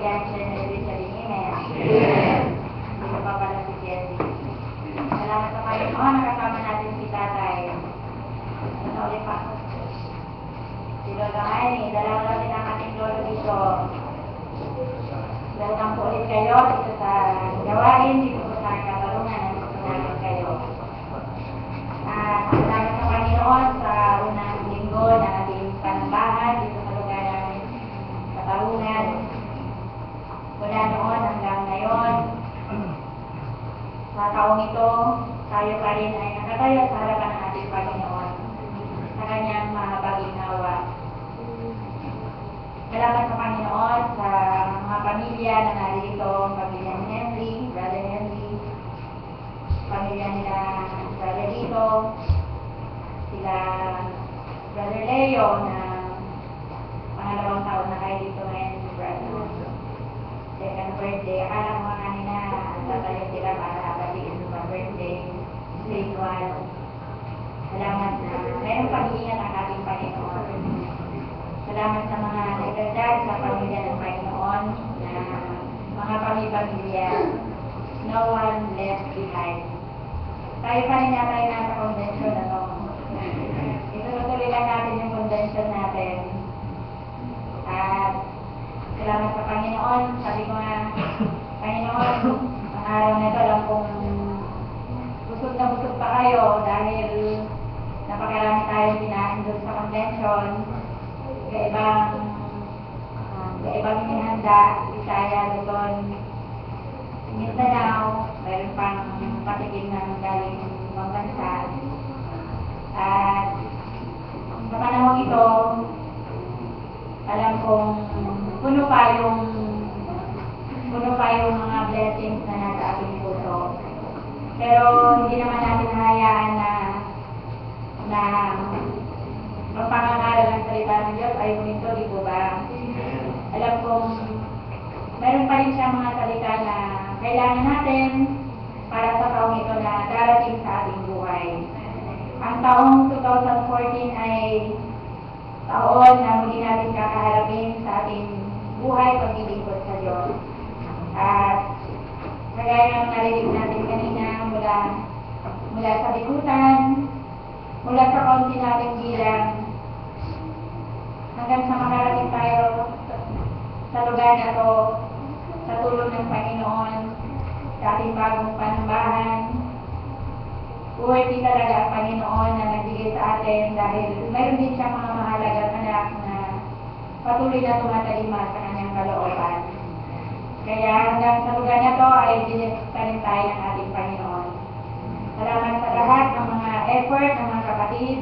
bigyan siya ng Richard Jimenez. Hindi ko pa pala si Jerry. Salamat sa Panginoon, nakasama natin si Tatay. Ano ulit pa? Si Lolo Jaime, dalawa natin ang ating lolo dito. Welcome po ulit kayo dito sa gawain, dito po sa Katarungan. Nandito namin kayo. Salamat sa Panginoon sa unang linggo na ating panambahan dito sa lugar namin, Katarungan. Mula noon hanggang ngayon, sa taong ito, tayo pa rin ay nakatayo sa harapan ng ating Panginoon sa kanyang mahabang ginawa. Salamat sa Panginoon sa mga pamilya na narito, pamilya ni Henry, Brother Henry, pamilya nila Brother Lito, sila Brother Leo na pangalawang taon na kayo dito ngayon si Brother. Second birthday, akala mo kanina tatayo sila para batiin sa birthday, spiritual. Salamat na mayroong pag-iingat ang ating Panginoon. Salamat sa mga nagdadal sa pamilya ng Panginoon na mga pamilya, no one left behind. Tayo pa rin natin nasa convention na to. Itutuloy lang natin yung convention natin. At salamat sa Panginoon. Sabi ko nga, Panginoon, ang araw na ito, alam kong busog na busog pa kayo dahil napakarami tayong kinain doon sa convention. Kaibang inihanda, Bisaya, Luzon, Mindanao, mayroon pang patikim ng galing ibang bansa. At sa panahon ito, alam kong puno pa yung mga blessings na nasa ating puso. Pero hindi naman natin hayaan na magpangangaral ng salita ng Diyos ay huminto, di po ba? Alam kong meron pa rin siyang mga salita na kailangan natin para sa taong ito na darating sa ating buhay. Ang taong 2014 ay taon na muli natin kakaharapin sa ating buhay paglilingkod sa Diyos. At kagaya ng narinig natin kanina mula sa bikutan, mula sa kaunti nating bilang, hanggang sa makarating tayo sa lugar na to, sa tulong ng Panginoon, sa ating bagong panambahan. Worthy talaga ang Panginoon na nagbigay sa atin dahil mayroon din siyang mga mahalagang anak na patuloy na tumatalima sa kanyang kalooban. Kaya hanggang sa lugar na to ay dinesta rin tayo ng ating Panginoon. Salamat sa lahat ng mga effort ng mga kapatid,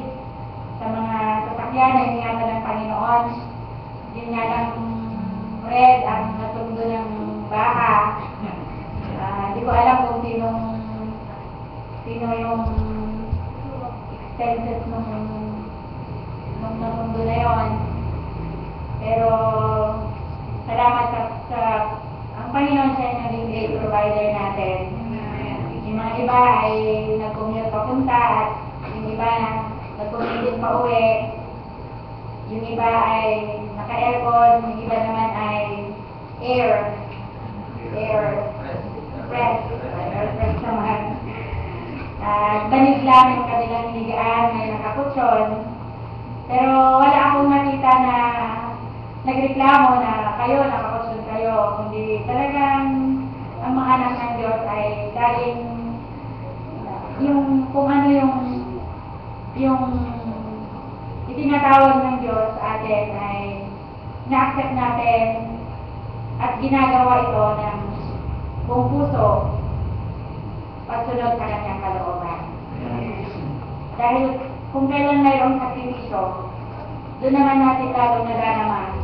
sa mga sasakyan na iningatan ng Panginoon. Yun nga lang, Red, ang natundo ng baha. Hindi ko alam kung sino yung expenses nung natundo na yun. Pero salamat sa ang Panginoon siya yung naging great provider natin. Yung mga iba ay nag-commute papunta at yung iba nag-commute din pa uwi. Yung iba ay naka-aircon, yung iba naman ay air press naman. Banig lang yung kanilang hinigaan, may nakakutsyon. Pero wala akong makita na nagreklamo na kayo, nakakutsyon kayo. Kundi talagang ang mga anak ng Diyos ay galing yung kung ano yung itinatawag ng Diyos sa atin ay na-accept natin at ginagawa ito ng buong puso pagsunod sa kanyang kalooban. Dahil kung kailan mayroong sakripisyo, doon naman natin lalo nadarama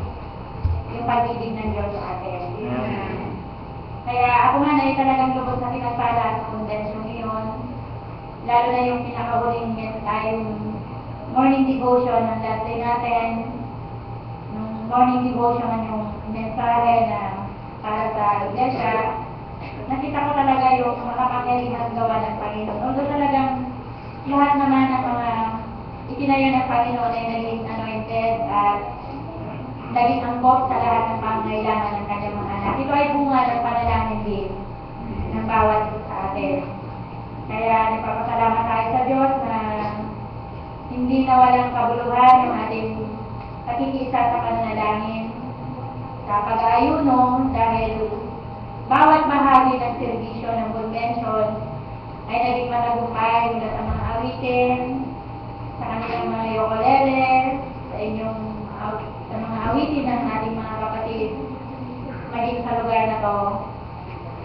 yung pag-ibig ng Diyos sa atin. Kaya ako nga na talagang lubos na pinagpala sa convention ngayon, lalo na yung pinakahuling yung morning devotion ng last day natin, morning devotion yung mensahe na para sa iglesia. Nakita ko talaga yung makapangyarihan gawa ng Panginoon. Although talagang lahat naman ng mga itinayo ng Panginoon ay naging anointed at laging angkop sa lahat ng pangangailangan ng kanyang mga anak. Ito ay bunga ng panalangin din ng bawat isa sa atin. Kaya nagpapasalamat tayo sa Diyos na hindi nawalang kabuluhan yung ating pakikiisa sa pananalangin sa pag-aayuno dahil bawat bahagi ng serbisyo ng convention ay naging matagumpay mula sa mga awitin, sa kanilang mga ukulele, sa inyong sa mga awitin ng ating mga kapatid, maging sa lugar na to,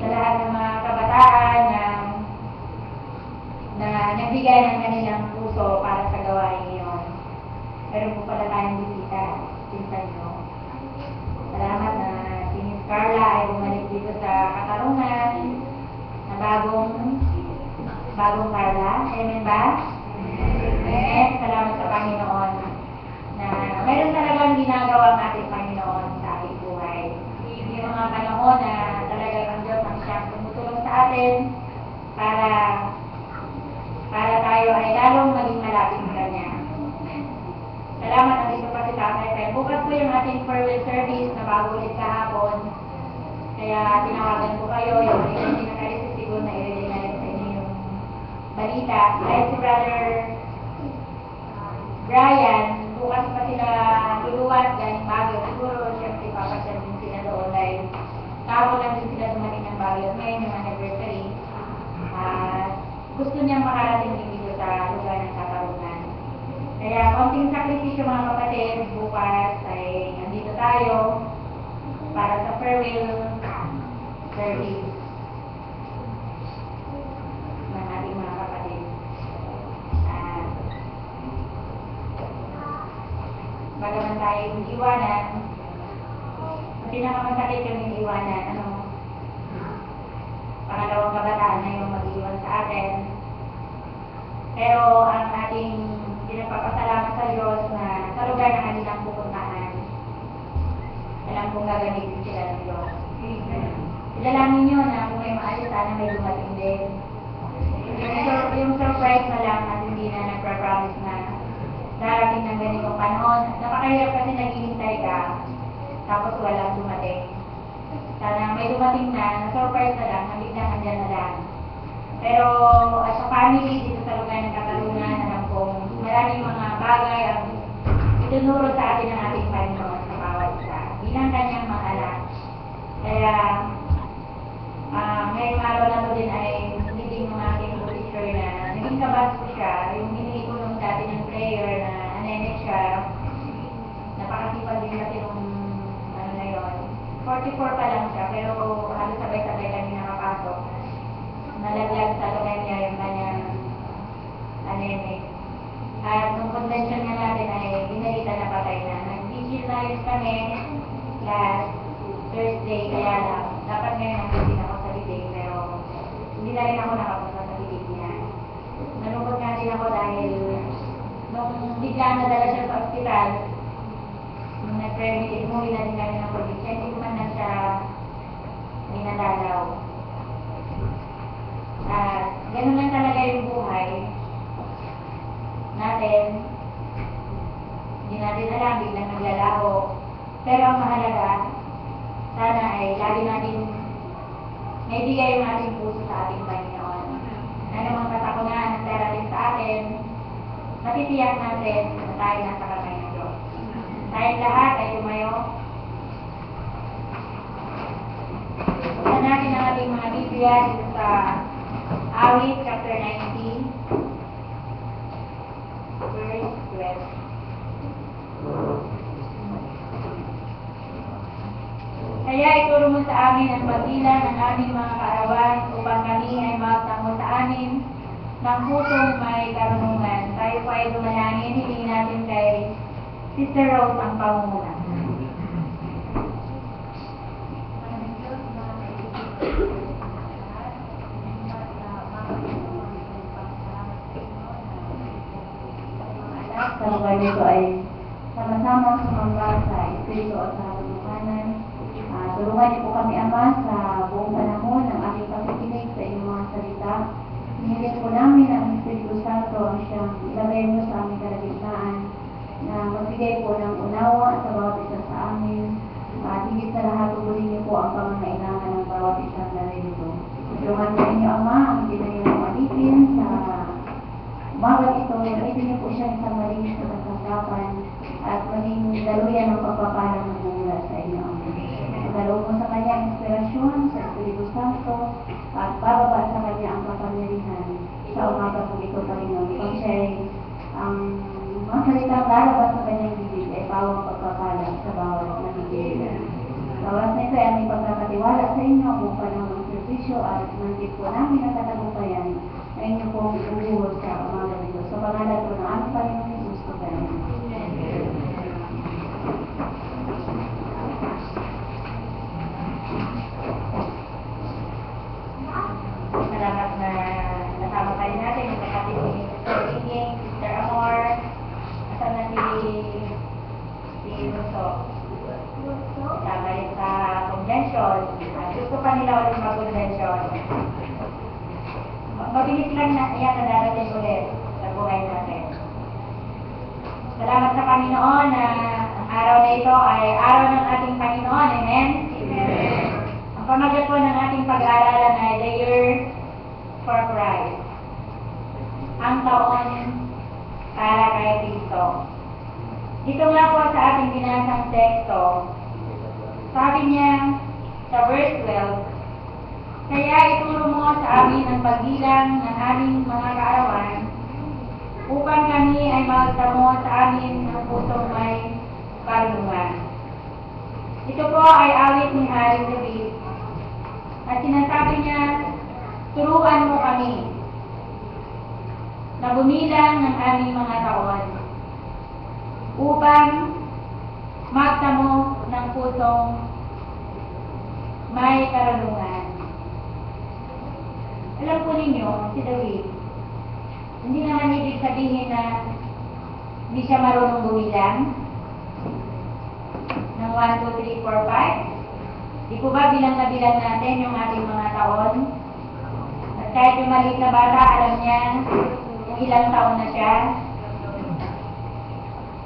sa lahat ng mga kabataan na nagbigay ng kanilang puso para sa gawain ngayon. Meron po pala tayong bisita, pinsan nyo. Salamat na si Miss Carla ay bumalik dito sa Katarungan na bagong Carla. Amen ba? Amen. Salamat sa Panginoon na meron talagang ginagawa ang ating Panginoon sa ating buhay. Yung mga panahon na talagang ang Diyos ang siyang tumutulong sa atin para tayo ay lalong maging malapit sa Kanya. Salamat na dito pa si Tatay. Kaya bukas po yung ating farewell service na bago ulit kahapon. Kaya tinawagan ko kayo, yung hindi nakaisip siguro na i-relay na rin sa inyo yung balita. Dahil si Brother Brian, bukas pa sila luluwas galing Baguio. Siguro siyempre papasyal din sila doon dahil kahapon lang din sila dumating ng Baguio. Ngayon yung anniversary. Gusto niyang makarating din dito sa lugar ng Katarungan. Kaya konting sakripisyo mga kapatid, bukas ay nandito tayo para sa farewell service ng ating mga kapatid. Bagaman tayo iwanan, pinakamasakit yung iwanan, pangalawang kabataan na yung mag-iwan sa atin. Pero ang ating pinagpapasalamat sa Diyos na sa lugar na kanilang pupuntahan, alam kong gagamitin sila ng Diyos. Ilalangin nyo na kung may maalis sana may dumating din. Yung surprise na lang at hindi na nagpa-promise na darating ng ganitong panahon. Napakahirap kasi naghihintay ka tapos walang dumating. Sana may dumating na surprise na lang, nabiglang andyan na lang. Pero as a family dito sa lugar ng Katarungan, alam kong maraming mga bagay ang itunuro sa atin ng ating Panginoon sa bawat isa bilang kanyang mga anak. Kaya ngayong araw na ito din ay leading ng ating teacher na naging kabas ko siya, yung hinihingi ko nung dati ng prayer na anemic siya, napakasipag din kasi nung 44 pa lang siya, pero halos sabay-sabay kami nakapasok. Nalaglag sa lugar niya yung kanyang anemic. At nung convention nga natin ay binalita na patay na. Nag-visualize kami last Thursday, kaya lang. Dapat ngayon nandun ako sa bibig, pero hindi na rin ako nakapunta sa bibig niya. Nalungkot nga din ako dahil nung bigla nadala siya sa ospital, nung nag-prayer, umuwi na din kami ng probinsya, hindi ko man na siya dinadalaw. Ganun lang talaga yung buhay natin. Hindi natin alam, biglang naglalaho. Pero ang mahalaga, sana ay lagi natin naibigay yung ating puso sa ating Panginoon. Ano mang katakunan ang darating sa atin, matitiyak natin na tayo nasa kamay ng Diyos. Tayong lahat ay tumayo. Buksan natin ang ating mga Biblia dito sa Awit chapter 19, verse 12. Kaya ituro mo sa amin ang pagbilang ng aming mga kaarawan upang kami ay magtango sa amin ng pusong may karunungan. Tayo po ay dumalangin, hilingin natin kay Sister Rose ang pangunguna. Sa lugar nito ay sama-sama sumamba sa Espiritu at sa kanunukanan. Tulungan niyo po kami, Ama, sa buong panahon ng ating pagkikinig sa inyong mga salita. Hiniling po namin ang Espiritu Santo ang siyang ilagay mo sa aming kalagitnaan na magbigay po ng unawa sa bawat isa sa amin gamitin niyo po siya sa malinis na kasangkapan at maging daluyan ng pagpapalang ng mula sa inyo. Dalaw mo sa kanya inspirasyon sa Espiritu Santo at bababa sa kanya ang kapangyarihan sa umaga po ito, Panginoon. Pag siya ay ang mga salitang lalabas sa kanyang bibig ay pawang pagpapalang sa bawat nakikinig. Bawas nito ay aming pagkakatiwala sa inyo kung panahon ng servisyo at nandit po namin ang katagumpayan na inyo pong ibubuhos sa umaga nito. Sa pangalan po ng aming Panginoon Jesus ko ganyan. Salamat na nasama pa rin natin yung kapatid ni Mr. Inging, Mr. Amor, asan na si Russo. Kasama rin sa convention. Gusto pa nila ulit mag-convention. Mabilis lang na yan na darating ulit sa buhay natin. Salamat sa Panginoon na ang araw na ito ay araw ng ating Panginoon. Amen? Amen. Ang pamagat po ng ating pag-aaralan ay The Year for Christ. Ang taon para kay Kristo. Dito nga po sa ating binasang teksto, sabi niya sa verse 12, kaya ituro mo sa amin ang pagbilang ng aming mga kaarawan upang kami ay magtamo sa amin ng pusong may karunungan. Ito po ay awit ni Hari David at sinasabi niya, turuan mo kami na bumilang ng aming mga taon upang magtamo ng pusong may karunungan. Alam po ninyo, si David, hindi naman ibig sabihin na hindi siya marunong bumilang ng 1, 2, 3, 4, 5. Di po ba bilang na bilang natin yung ating mga taon? At kahit yung maliit na bata, alam niya kung ilang taon na siya.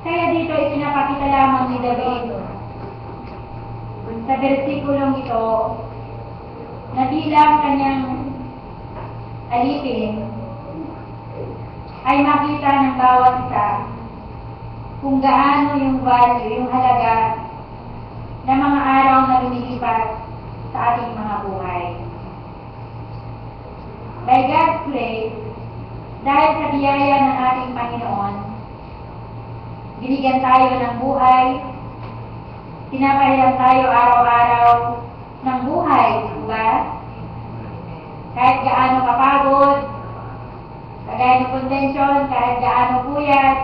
Kaya dito ipinapakita lamang ni David sa versikulong ito na bilang kanyang alipin ay makita ng bawat isa kung gaano yung value, yung halaga ng mga araw na lumilipas sa ating mga buhay. By God's grace, dahil sa biyaya ng ating Panginoon, binigyan tayo ng buhay, pinapahiram tayo araw-araw ng buhay, diba? Kahit gaano kapagod, kagaya ng convention, kahit gaano puyat,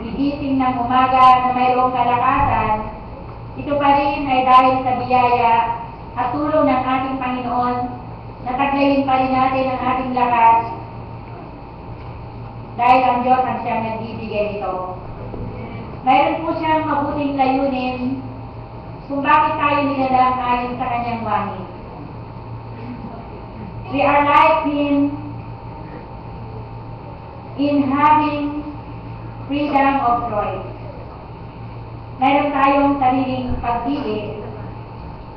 gigising ng umaga na mayroong kalakasan, ito pa rin ay dahil sa biyaya at tulong ng ating Panginoon na taglayin pa rin natin ang ating lakas dahil ang Diyos ang siyang nagbibigay nito. Mayroon po siyang mabuting layunin kung bakit tayo nilalang ayon sa kanyang wangis. We are like Him in having freedom of choice. Meron tayong sariling pagpili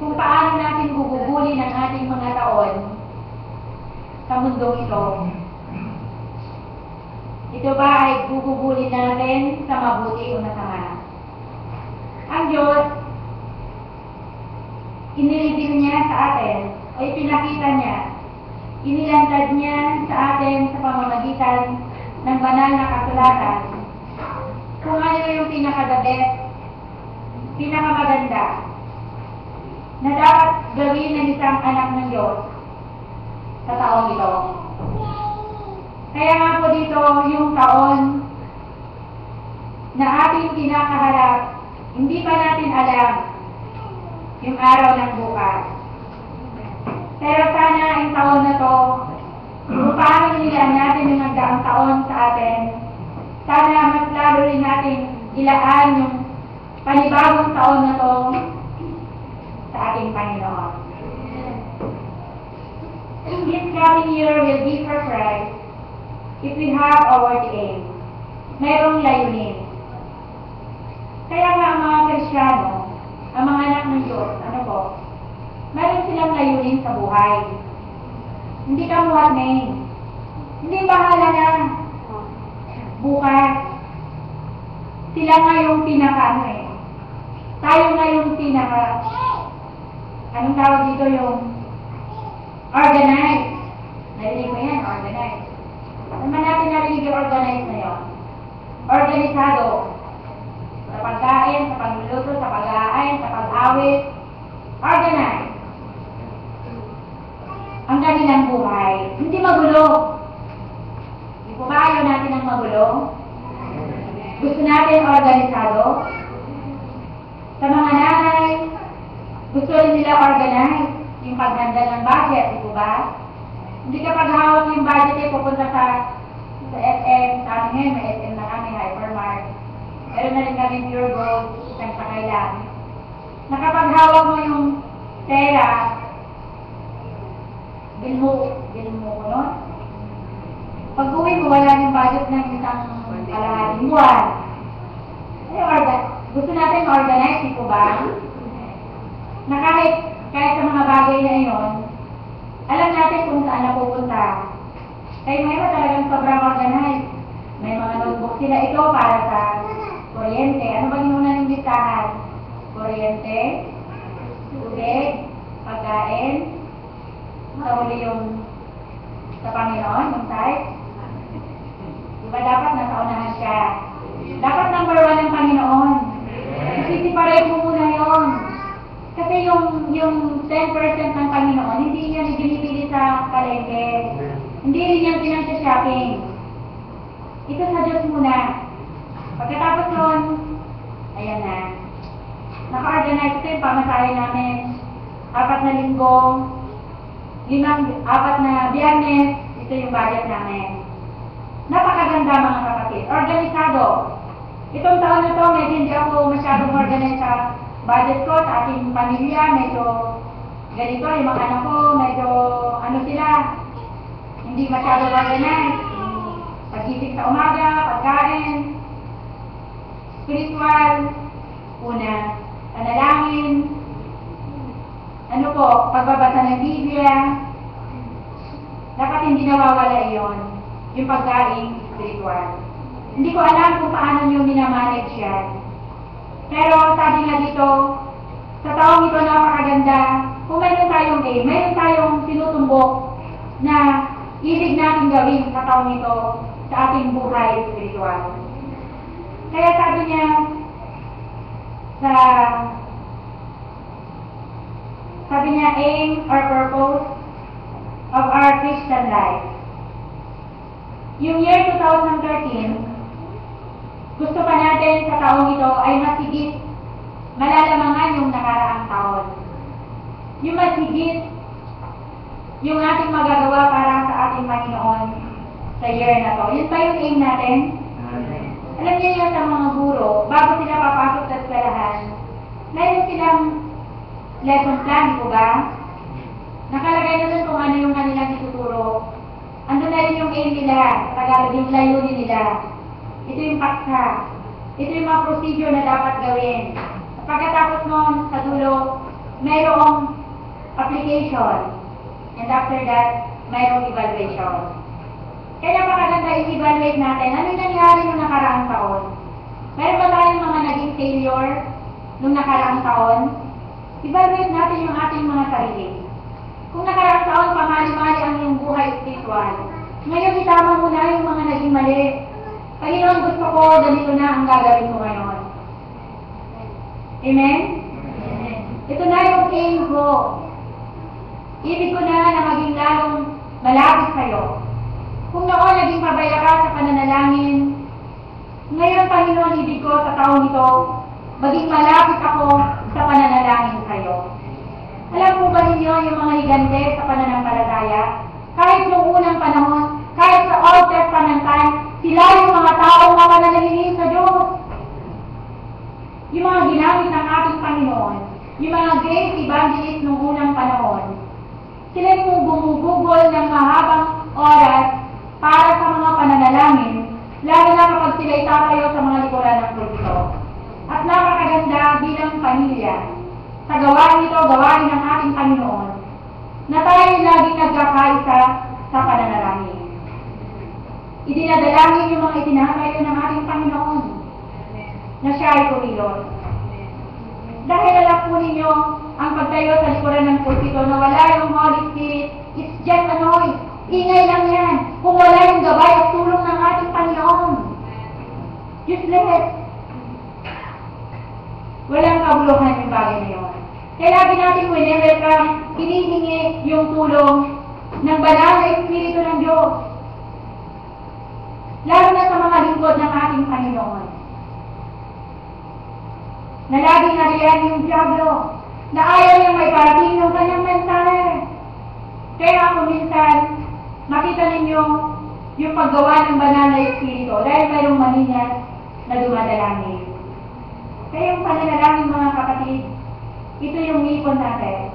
kung paano natin gugugulin ang ating mga taon sa mundong ito. Ito ba ay gugugulin natin sa mabuti o masama? Ang Diyos, inilibig niya sa atin o ipinakita niya, inilantad niya sa atin sa pamamagitan ng banal na kasulatan kung ano yung pinaka-the best, pinakamaganda na dapat gawin ng isang anak ng Diyos sa taong ito. Kaya nga po dito yung taon na ating kinakaharap, hindi pa natin alam yung araw ng bukas. Pero sana ang taon na to, kung paano nilaan natin yung nagdaang taon sa atin, sana mas lalo rin natin ilaan yung panibagong taon na to sa ating Panginoon. This coming year will be for Christ if we have our aim. Mayroong layunin. Kaya nga ang mga Kristiyano, ang mga anak ng Diyos, ano po, mayroon silang layunin sa buhay. Hindi ka muhat na yun. Hindi bahala na. bukas. Sila nga yung tayo nga yung anong tawag dito, yung organize. Narinig mo yan, organize. Naman natin narinig yung organize na yun. Organisado. Sa pagkain, sa pagluluto, sa pag-aain, sa pag-awit. Organize. Ang kanilang buhay. Hindi magulo. Hindi po ba ayaw natin ang magulo? Gusto natin organisado? Sa mga nanay, gusto rin nila organize yung paghandle ng budget, di po ba? Hindi kapag hawak yung budget ay pupunta sa SM, sa amin ngayon, may SM na kami, Hypermart. Meron na rin kami Pure Gold, isang sakailan. Na kapag hawak mo yung pera, bill mo ko nun. Pag uwi mo, wala yung budget ng isang kalahating buwan. Gusto natin ma-organize, di po ba? Na kahit sa mga bagay na yun, alam natin kung saan napupunta. Kaya may iba talagang sobrang organized. May mga notebook sila. Ito para sa kuryente. Ano ba yung una ng listahan? Kuryente, tubig, pagkain, sa huli yung sa Panginoon, yung type. Diba dapat nasa unahan siya? Dapat number 1 ang Panginoon. Isisiparate mo muna yun. Kasi yung 10% ng Panginoon, hindi yan ibinibili sa palengke. Hindi rin yan pinag-shopping. Ito sa Diyos muna. Pagkatapos nun, ayan na. Naka-organize ito yung pamasahe namin. 4 na linggo, 4 na biyernes, ito yung budget namin. Napakaganda mga kapatid. Organisado. Itong taon na to, medyo hindi ako masyadong organize sa budget ko, sa ating pamilya. Medyo ganito, yung mga anak ko, medyo sila, hindi masyadong organize. Pagising sa umaga, pagkain, spiritual, una, panalangin, pagbabasa ng Biblia. Dapat hindi nawawala iyon, yung pagkain spiritual. Hindi ko alam kung paano nyo minamanage yan. Pero sabi nga dito, sa taong ito napakaganda, kung mayroon tayong mayroon tayong sinutumbok na ibig natin gawin sa taong ito sa ating buhay spiritual. Kaya sabi niya, aim or purpose of our Christian life. Yung year 2013, gusto pa natin sa taong ito ay masigit malalamangan yung nakaraang taon. Yung masigit yung ating magagawa para sa ating Panginoon sa year na to. Yun pa yung aim natin? Alam niyo yun sa mga guro, bago sila papasok sa eskwelahan, mayroon silang lesson plan, po ba? Nakalagay na dun kung ano yung kanilang ituturo. Andun na rin yung aim nila, Tagalog yung layunin nila. Ito yung paksa. Ito yung mga procedure na dapat gawin. Pagkatapos nun, sa dulo, mayroong application. And after that, mayroong evaluation. Kaya napakaganda i-evaluate natin. Ano yung nangyari nung nakaraang taon? Meron ba tayong mga naging failure nung nakaraang taon? Evaluate natin yung ating mga sarili. Kung nakaraang taon, pamali-mali ang iyong buhay spiritual. Ngayon, itama mo na yung mga naging mali. Panginoon, gusto ko, ganito na ang gagawin mo ngayon. Amen? Amen. Ito na yung aim ko. Ibig ko na maging lalong malapit sa'yo. Kung noon naging pabaya ka sa pananalangin, ngayon, Panginoon, ibig ko sa taong ito, maging malapit ako sa pananalangin sa'yo. Alam mo ba ninyo yung mga higante sa pananampalataya? Kahit noong unang panahon, kahit sa Old Testament time, sila yung mga taong mapanalangin sa Diyos. Yung mga ginamit ng ating Panginoon, yung mga great evangelists noong unang panahon, sila yung gumugugol ng mahabang oras para sa mga pananalangin, lalo na kapag sila itatayo sa mga likuran ng Kristo. At napakaganda bilang pamilya, sa gawain ito, gawain ng ating Panginoon, na tayo laging nagkakaisa sa pananalangin. Idinadalangin yung mga itinatayo ng ating Panginoon na siya ay kumilos. Dahil alam po ninyo, ang pagtayo sa likuran ng pulpito na wala yung Holy Spirit, it's just a noise. Ingay lang yan. Kung wala yung gabay at tulong ng ating Panginoon. Useless. Walang kabuluhan yung bagay na yun. Kaya lagi natin wini-welcome, hinihingi yung tulong ng banal na Espiritu ng Diyos. Lalo na sa mga lingkod ng ating Panginoon. Na laging nariyan yung Diablo, na ayaw niyang may parating yung kanyang mensahe. Kaya ako minsan, makita ninyo yung paggawa ng banal na Espiritu dahil mayroong maninyas na dumadalangin. Kaya yung pananalangin mga kapatid, ito yung ipon natin.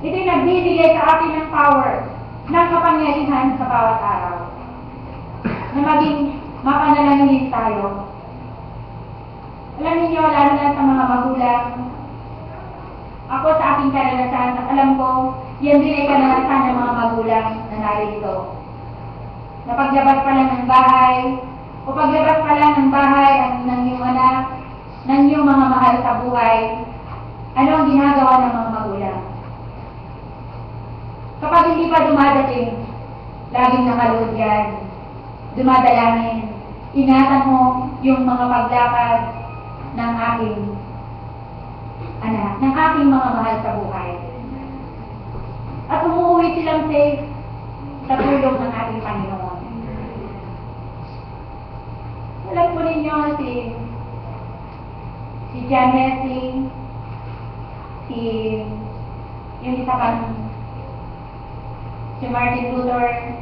Ito yung nagbibigay sa atin ng power, ng kapangyarihan sa bawat araw. Na maging mapanalangin tayo. Alam niyo, lalo na sa mga magulang, ako sa aking karanasan, at alam ko, yan din ay karanasan ng mga magulang na narito. Na paglabas pa lang ng bahay, o paglabas pa lang ng bahay ng iyong anak, ng iyong mga mahal sa buhay, ano ang ginagawa ng mga magulang? Kapag hindi pa dumadating, laging nakaluhod yan, dumadalangin, ingatan mo yung mga paglakad ng aking anak, ng aking mga mahal sa buhay. At umuwi silang safe sa tulong ng ating Panginoon. Alam po ninyo si John Wesley, yung isa pang si Martin Luther,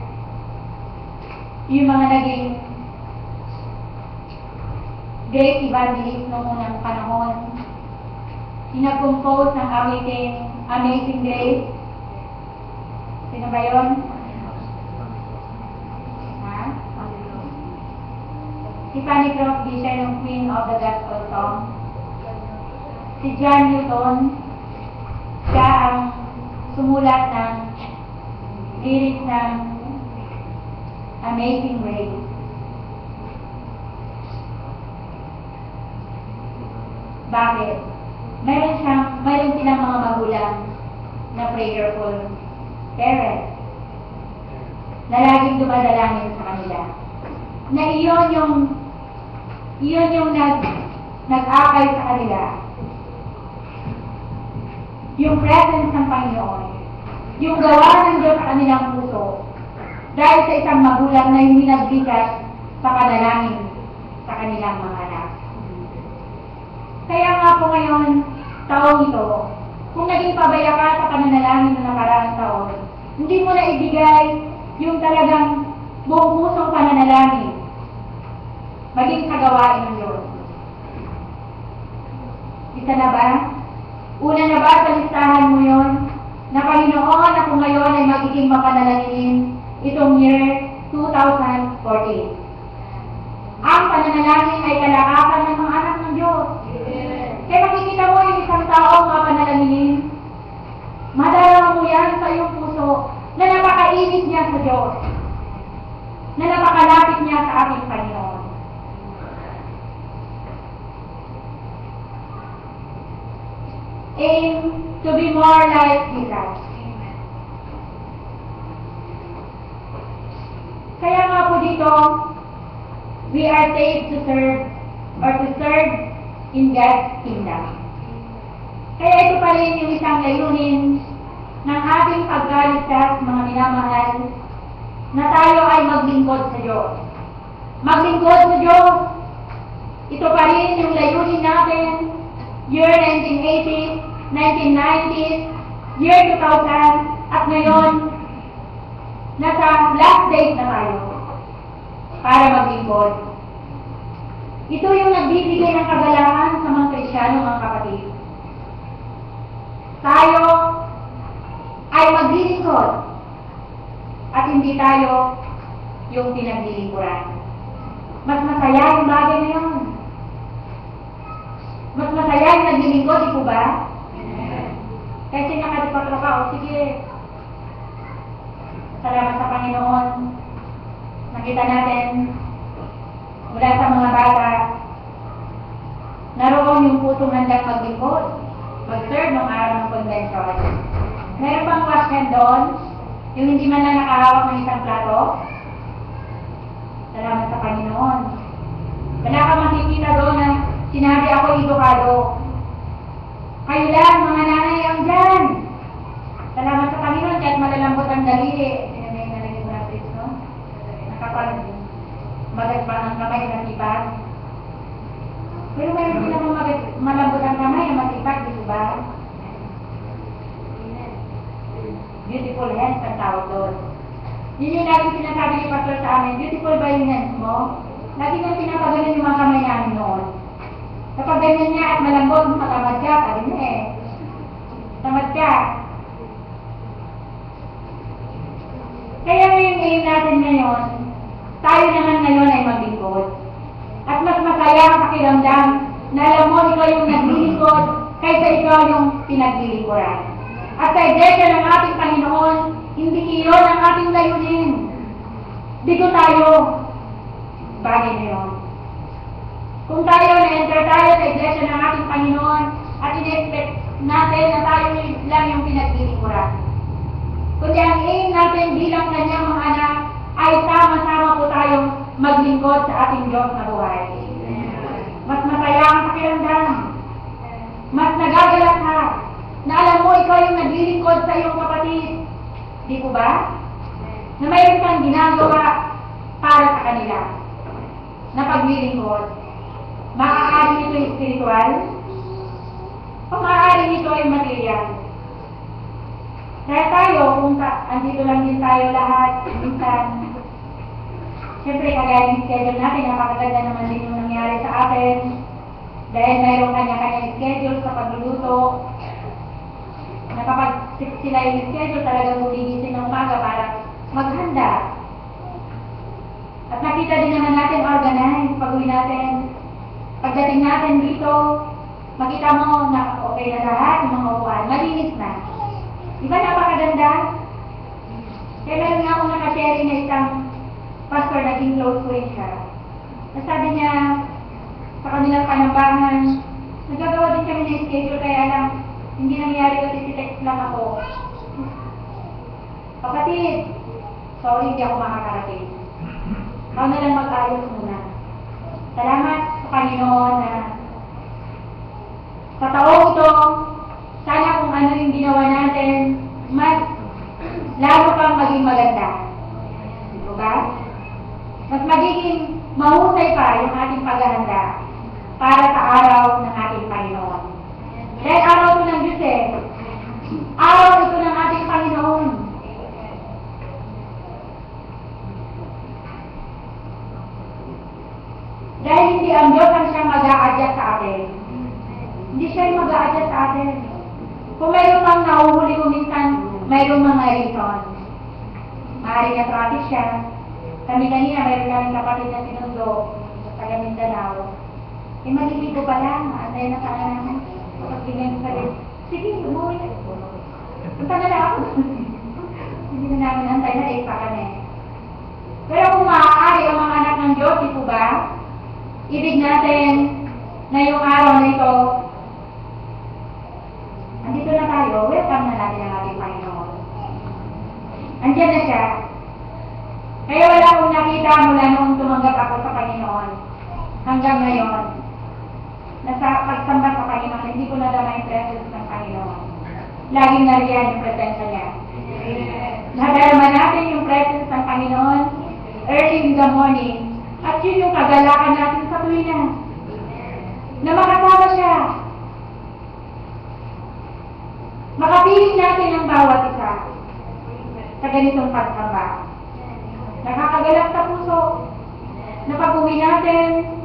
yung mga naging great evangelist noong unang panahon. Nag-compose ng awiting Amazing Grace. Sino ba yun? Ha? Si Fanny Crosby, siya yung Queen of the Gospel Song. Si John Newton, siya ang sumulat ng lyrics ng Amazing Grace. Bakit? Mayroon silang mga magulang na prayerful parents na laging dumadalangin sa kanila. Na iyon yung nag-akay sa kanila. Yung presence ng Panginoon. Yung gawa ng Diyos sa kanilang puso. Dahil sa isang magulang na hindi nagbigat sa panalangin sa kanilang mga anak. Kaya nga po ngayon, taong ito, kung naging pabaya ka sa pananalangin na nakaraang taon, hindi mo na ibigay yung talagang buong pusong pananalangin, maging sa gawain ng Diyos. Isa na ba? Una na ba sa listahan mo yon na Panginoon, ako ngayon ay magiging mapanalangin itong year 2014. Ang pananalangin ay kalakasan ng mga anak ng Diyos. Kaya makikita mo yung isang taong mapanalangin, madala mo yan sa iyong puso na napakainit niya sa Diyos, na napakalapit niya sa ating Panginoon. Aim to be more like Jesus. Kaya nga po dito, we are saved to serve in God's kingdom. Kaya ito pa rin yung isang layunin ng ating pagkaligtas, mga minamahal, na tayo ay maglingkod sa Diyos. Maglingkod sa Diyos. Ito pa rin yung layunin natin, year 1980s, 1990s, year 2000, at ngayon, nasa last days na tayo para maglingkod. Ito yung nagbibigay ng kagalahan sa mga Kristiyano, mga kapatid. Tayo ay maglilingkod at hindi tayo yung pinaglilingkuran. Mas masaya yung bagay na yun. Mas masaya yung naglilingkod, di po ba? Kasi nakadipatro ka, o sige, salamat sa Panginoon. nakita natin mula sa mga bata, naroon yung pusong handang maglingkod, mag-serve ng araw ng convention. Meron pang wash hand doon, yung hindi man lang nakahawak ng isang plato. Salamat sa Panginoon. Wala ka makikita doon na sinabi ako edukado. Kayo lang, mga nanay ang dyan. Salamat sa Panginoon, kahit malalambot ang daliri. May nalagay mo na please, no? Nakapag magat pa ang kamay na matipag. Pero mayroon din naman malambot ang kamay na matipag, di ba? Beautiful hands ang tawag doon. Yun yung lagi sinasabi ni Pastor sa amin, beautiful ba yung hands mo? Lagi nang pinapagalan yung mga kamay namin noon. Kapag ganyan niya at malambot, matamad ka, sabi niya eh. Tamad ka. Kaya yung aim natin ngayon, tayo naman ngayon ay maglingkod. At mas masaya ang pakiramdam na alam mo, ikaw yung naglilingkod kaysa ikaw yung pinaglilingkuran. At sa iglesia ng ating Panginoon, hindi iyon ang ating layunin. Dito tayo. Bagay na yun. Kung tayo na-enter tayo sa iglesia ng ating Panginoon at in-expect natin na tayo lang yung pinaglilingkuran. Kundi ang aim natin bilang kanyang mga anak ay sama-sama po tayong maglingkod sa ating Diyos na buhay. Mas masaya ang pakiramdam. Mas nagagalak ka na alam mo ikaw yung naglilingkod sa iyong kapatid. Di po ba? Na mayroon kang ginagawa para sa kanila. Na paglilingkod. Maaaring ito yung spiritual o maaaring ito ay material. Kaya tayo, kung andito lang din tayo lahat, minsan, siyempre kagaya ng schedule natin, napakaganda naman din yung nangyari sa atin. Dahil mayroong kanya-kanyang schedule sa pagluluto. Na kapag sila yung schedule, talagang gumigising ng umaga para maghanda. At nakita din naman natin organize, pag-uwi natin. Pagdating natin dito, makita mo na okay na lahat, yung mga upuan, malinis na. Diba napakaganda? Kaya meron nga akong nakashare na isang pastor, naging close friend siya. Nasabi niya, sa kanilang panambangan, nagagawa din kami ng schedule, kaya lang, hindi nangyari kasi si text lang ako. Kapatid, sorry, hindi ako makakarating. Ako na lang mag-ayos muna. Salamat sa Panginoon na sa taong ito, sana kung ano yung ginawa natin, mas lalo pang maging maganda. Diba? Mas magiging mahusay pa yung ating paghahanda para sa araw ng ating Panginoon. Dahil araw ito ng Diyos eh. Araw ito ng ating Panginoon. Dahil hindi ang Diyos ang siyang mag-a-adjust sa atin. Hindi siya yung mag-a-adjust sa atin. Kung mayroon pang nahuhuli ko minsan, mayroong mga reason. Maaaring na traffic siya. Kami kanina, mayroon namin kapatid na sinundo sa taga Mindanao. Eh, maliligo pa lang. Antay na sana namin. Kapag ganyan sa rin. Sige, umuwi na. Punta na lang ako. Hindi na namin antay na pa kami. Pero kung maaari ang mga anak ng Diyos, ito ba? Ibig natin na yung araw na ito, andito na tayo, welcome na natin ang ating Panginoon. Andiyan na siya. Kaya wala akong nakita mula nung tumanggap ako sa Panginoon. Hanggang ngayon, nasa pagsamba sa Panginoon, hindi ko nadama yung presence ng Panginoon. Laging nariyan yung presensya niya. Nadarama natin yung presence ng Panginoon early in the morning. At yun yung kagalakan natin sa tuwina. Na makasama siya. Makapiling natin ang bawat isa sa ganitong pagsamba. Nakakagalak sa puso. Na pag-uwi natin,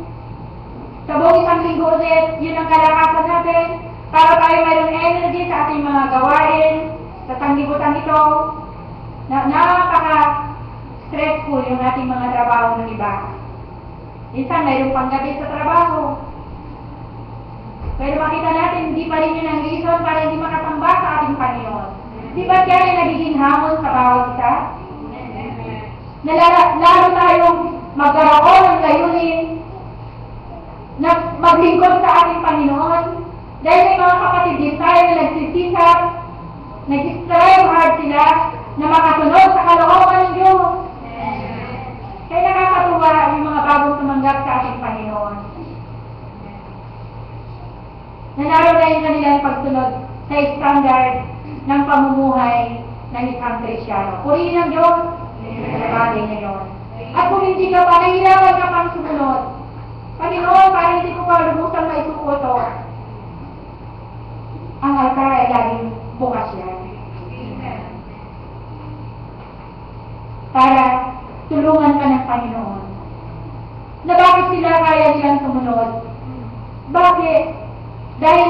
sa buong isang linggo ulit, yun ang kalakasan natin para tayo mayroong energy sa ating mga gawain, sa sanglibutan ito, na napaka-stressful yung ating mga trabaho ng iba. Minsan, mayroong panggabi sa trabaho. Pero makita natin, hindi pa rin yun ang reason para hindi makasamba sa ating Panginoon. Di ba yan ay nagiging hamon sa bawat isa? na lalo tayong magkaroon ng layunin na maglingkod sa ating Panginoon. Dahil may mga kapatid din tayo na nagsisikap, nag-strive hard sila na makasunod sa kalooban ng Diyos. Kaya nakakatuwa yung mga bagong tumanggap sa ating Panginoon. Na naroon na yung kanilang pagsunod sa standard ng pamumuhay ng isang Kristiyano. Purihin ng Diyos sa bagay na yun. At kung hindi ka pa, nahihirapan ka pang sumunod. Panginoon, para hindi ko pa lubusang maisukoto, ang altar ay laging bukas yan. Para tulungan ka ng Panginoon. Na bakit sila kaya nilang sumunod? Bakit? Dahil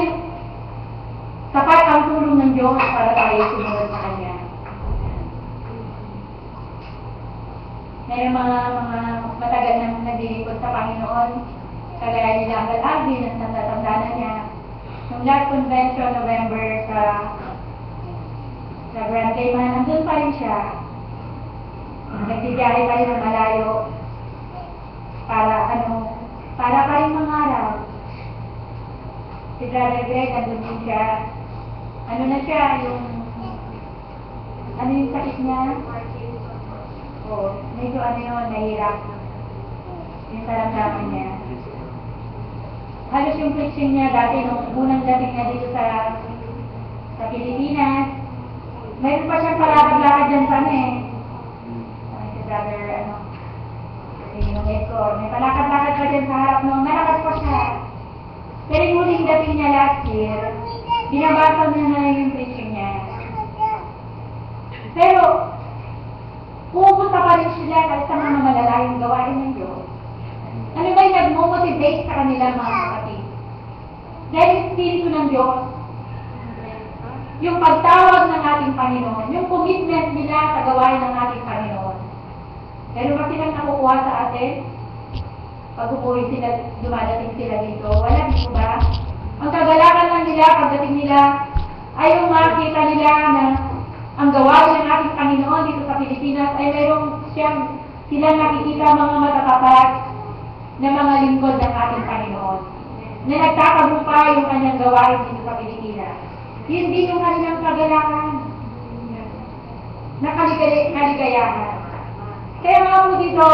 sapat ang tulong ng Diyos para tayo sumunod sa Kanya. May mga matagal na naglilingkod sa Panginoon, kagaya nila ang Aldi, natatandaan niya. Nung last convention, November, sa Grand Cayman, nandun pa rin siya. Nagbibiyahe pa rin ng malayo para pa rin mangarap. Si Brother Greg, nandun din siya. Ano na siya, ano yung sakit niya? Medyo nahirap. Yung saramdaman niya. Halos yung preaching niya dati, nung unang dating niya dito sa Pilipinas, mayroon pa siyang palakad-lakad dyan sa si Brother, yung Edgar, may palakad-lakad pa dyan sa harap nung malakas pa siya. Pero yung huling dating niya last year, binabasa niya na yung preaching niya. Pero, pupunta pa rin sila kasi sa mga malalayong gawain ng Diyos. Ano ba yung nag-motivate sa kanila mga kapatid? Dahil Espiritu ng Diyos, yung pagtawag ng ating Panginoon, yung commitment nila sa gawain ng ating Panginoon. Pero ba silang nakukuha sa atin? Pag upuwi sila, dumadating sila dito, wala dito ba? Ang kagalakan lang nila, pagdating nila, ay yung makita nila na ang gawain ng ating Panginoon dito sa Pilipinas ay mayroong silang nakikita mga matatapat na mga lingkod ng ating Panginoon na nagtatagumpay yung kanyang gawain dito sa Pilipinas. Yun din yung kanilang kagalakan na kaligayahan. Kaya mga po dito,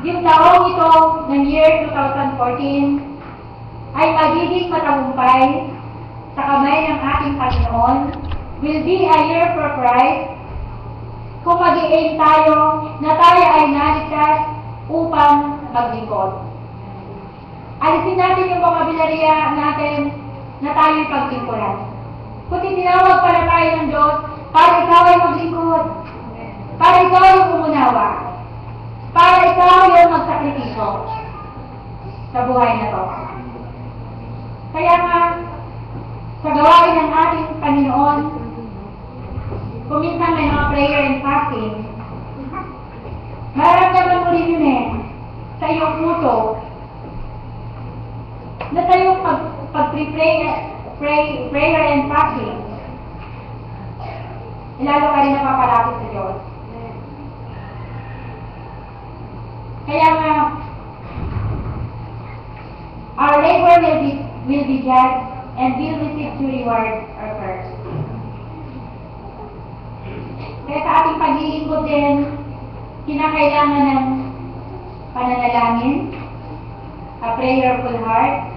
yung taong ito ng year 2014 ay magiging matagumpay sa kamay ng ating Panginoon, will be a year for Christ kung mag-i-aim tayo na tayo ay naligtas upang maglingkod. Alisin natin yung vocabulary natin na tayo'y paglingkuran. Kung tinawag pala tayo ng Diyos para ikaw ay maglingkod, para ikaw ay umunawa, para ikaw yung magsakripisyo sa buhay na to. Kaya nga, sa gawain ng ating Panginoon, kuminsan may mga prayer and fasting, mararamdaman mo rin yun sa iyong puso, na sa iyong prayer and fasting, lalo ka rin napapalapit sa Diyos. Kaya nga, our labor will be judged and will receive due reward or curse. Kaya sa ating paglilingkod din, kinakailangan ng pananalangin, a prayerful heart,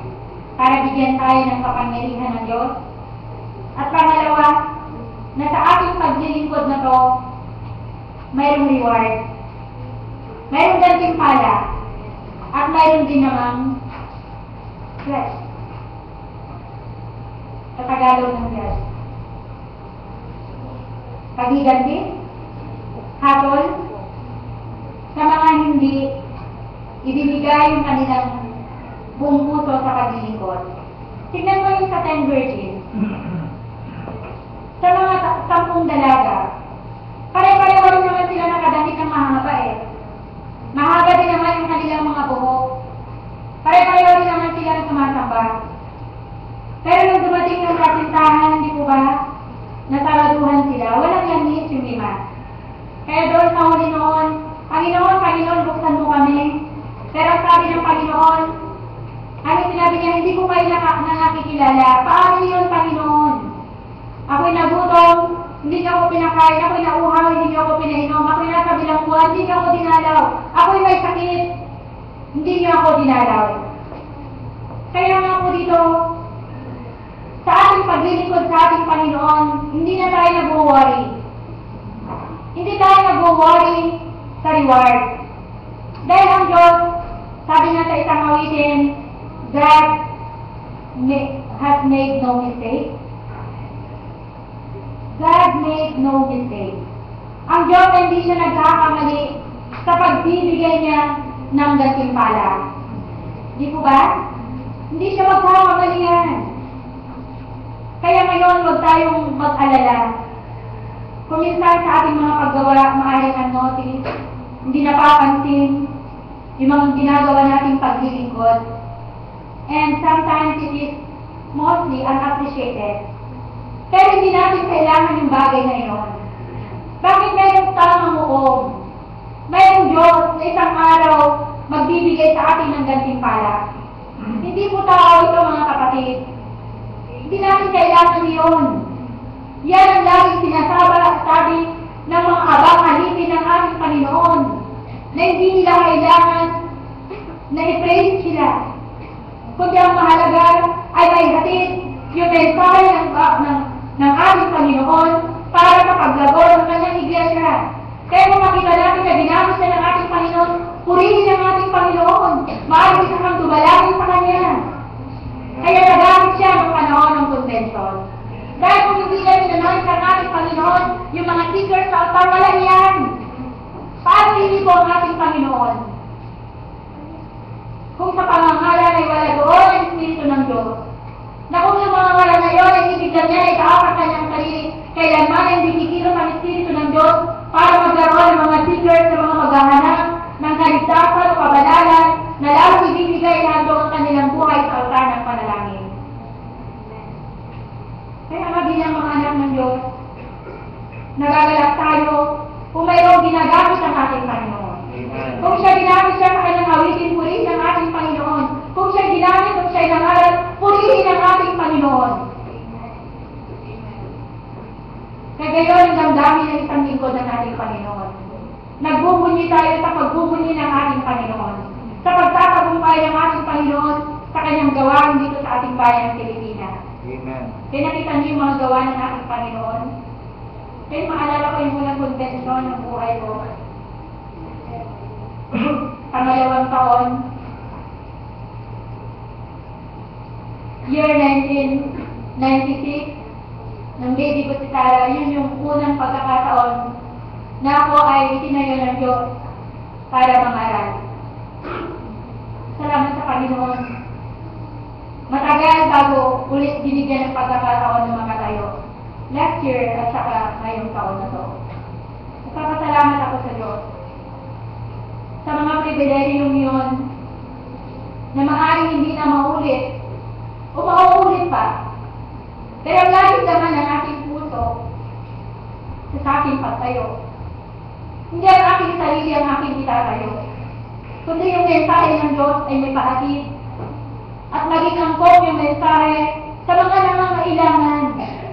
para bigyan tayo ng kapangyarihan ng Diyos. At pangalawa, na sa ating paglilingkod na to, mayroong reward. Mayroong gantimpala. At mayroong din namang flesh. Sa Tagalog ng flesh. Pagiganti, hatol, sa mga hindi ibibigay yung kanilang buong puso sa paglilingkod. Tignan mo yung sa 10 virgins. Sa mga 10 dalaga, pare-pareho rin naman sila nakadamit ng mahaba Mahaba din naman yung kanilang mga buhok. Pare-pareho rin naman sila ng sumasamba. Pero nung dumating yung kasintahan, hindi po ba, nataraduhan sila, walang langis yung 5. Kaya doon sa huli noon, Panginoon, Panginoon, buksan mo kami. Pero sabi ng Panginoon, ano sinabi niya, hindi ko kayo nakikilala. Paano yun, Panginoon? Ako'y nagutom, hindi niyo ako pinakain. Ako'y nauhaw, hindi niyo ako pinainom. Ako'y nasa bilangguan, hindi niyo ako dinalaw. Ako'y may sakit, hindi niyo ako dinalaw. Kaya nga po dito, sa ating paglilingkod sa ating Panginoon, hindi na tayo nag-worry. Hindi tayo nag-worry sa reward. Dahil ang Diyos, sabi nga sa isang awitin, God has made no mistake. God made no mistake. Ang Diyos ay hindi siya nagkakamali sa pagbibigay niya ng gantimpala. Di po ba? Hindi siya magkakamali yan. Kaya ngayon, huwag tayong mag-alala. Kung minsan sa ating mga paggawa, maaaring unnoticed, hindi napapansin yung mga ginagawa nating paglilingkod. And sometimes it is mostly unappreciated. Pero hindi natin kailangan yung bagay na yun. Bakit mayroong tamang hukom? Mayroong Diyos na isang araw magbibigay sa atin ng gantimpala. Hindi po tao ito, mga kapatid. Hindi natin kailangan yun. Yan ang laging sinasabi ng mga abang alipin ng ating Panginoon na hindi nila kailangan na i-praise sila. Kundi ang mahalaga ay may hatid yung mensahe ng ating Panginoon para sa paglago ng kanyang iglesia. Kaya kung makita natin na ginamit siya ng ating Panginoon, purihin ang ating Panginoon. Maaari isa kang dumalangin sa Kanya. Kaya nagamit siya ng panahon ng convention. Dahil kung hindi namin nanonood sa ating Panginoon, yung mga seekers sa altar, walang yan. Paano hindi po ang ating Panginoon? Kung sa pangangalan ay wala doon ang Espiritu ng Diyos, na kung yung mga ngalan na yun ay ibigyan niya ay kaawat kanyang sarili, kailanman ay hindi kikilos ang Espiritu ng Diyos para magkaroon ng mga seekers sa mga maghahanap ng kaligtasan o kabanalan na lalong ibibigay handog ang kanilang buhay sa altar ng panalangin. Kaya nga bilang mga anak ng Diyos, nagagalak tayo kung mayroong ginagamit ang ating Panginoon. Kung siya ginamit siya sa kanyang awitin, purihin ang ating Panginoon. Kung siya ginamit, kung siya nangaral, purihin ang ating Panginoon. Kaya gayon ang damdamin ng isang lingkod ng ating Panginoon. Nagbubunyi tayo sa pagbubunyi ng ating Panginoon. Sa pagtatagumpay ng ating Panginoon sa kanyang gawain dito sa ating bayan ng Pilipinas. Amen. Kaya nakita niyo yung mga gawa ng ating Panginoon. Kaya maalala ko yung unang konvensyon ng buhay ko. Pangalawang taon, year 1996, nang baby ko si Sarah, yun yung unang pagkakataon na ako ay itinayo ng Diyos para mangaral. Salamat sa Panginoon. Matagal bago ulit binigyan ng pagkakataon ng mga tayo. Last year at saka ngayong taon na to. Nagpapasalamat ako sa Diyos sa mga pribilehiyong yun na maaaring hindi na maulit o mauulit pa. Pero lagi naman ang aking puso sa aking pagtayo. Hindi ang aking sarili ang aking itatayo, kundi yung mensahe ng Diyos ay may pahatid at maging angkop yung mensahe sa mga nangangailangan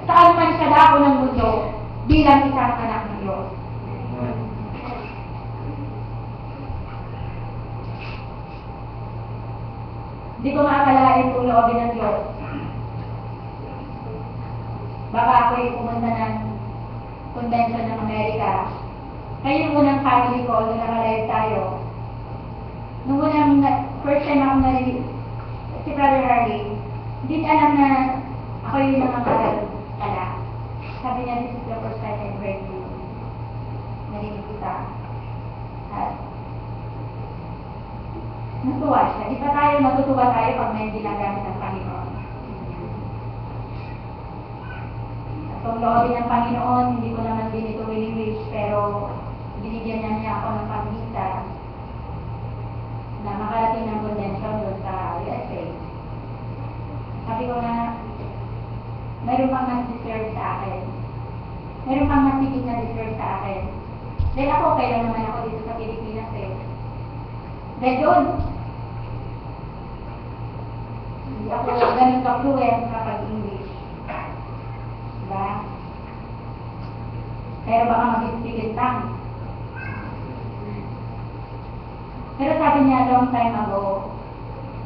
saan man siya dako ng mundo bilang isang anak ng Diyos. Hindi ko maakalain kung loobin ng Diyos. Baka ako'y pumunta ng convention ng Amerika. Kaya yung unang family ko, nung nakalive tayo. Nung unang, first time ako narinig, si Brother Harley, hindi alam na ako yung nangangaral pala. Sabi niya, this is the first time I heard you. Narinig kita. At natuwa siya. Di ba tayo matutuwa tayo pag may ginagamit ng Panginoon? At kung loobin ng Panginoon, hindi ko naman din ito wini-wish, pero binigyan niya ako ng pag-visa na makarating ng convention doon sa USA. Sabi ko na, mayroon pang mas deserve sa akin. Mayroon pang mas higit na deserve sa akin. Dahil ako, okay lang naman ako dito sa Pilipinas eh. Dahil doon, hindi ako ganun ka-fluent kapag English. Diba? Pero baka mag-speak lang. Pero sabi niya, long time ago,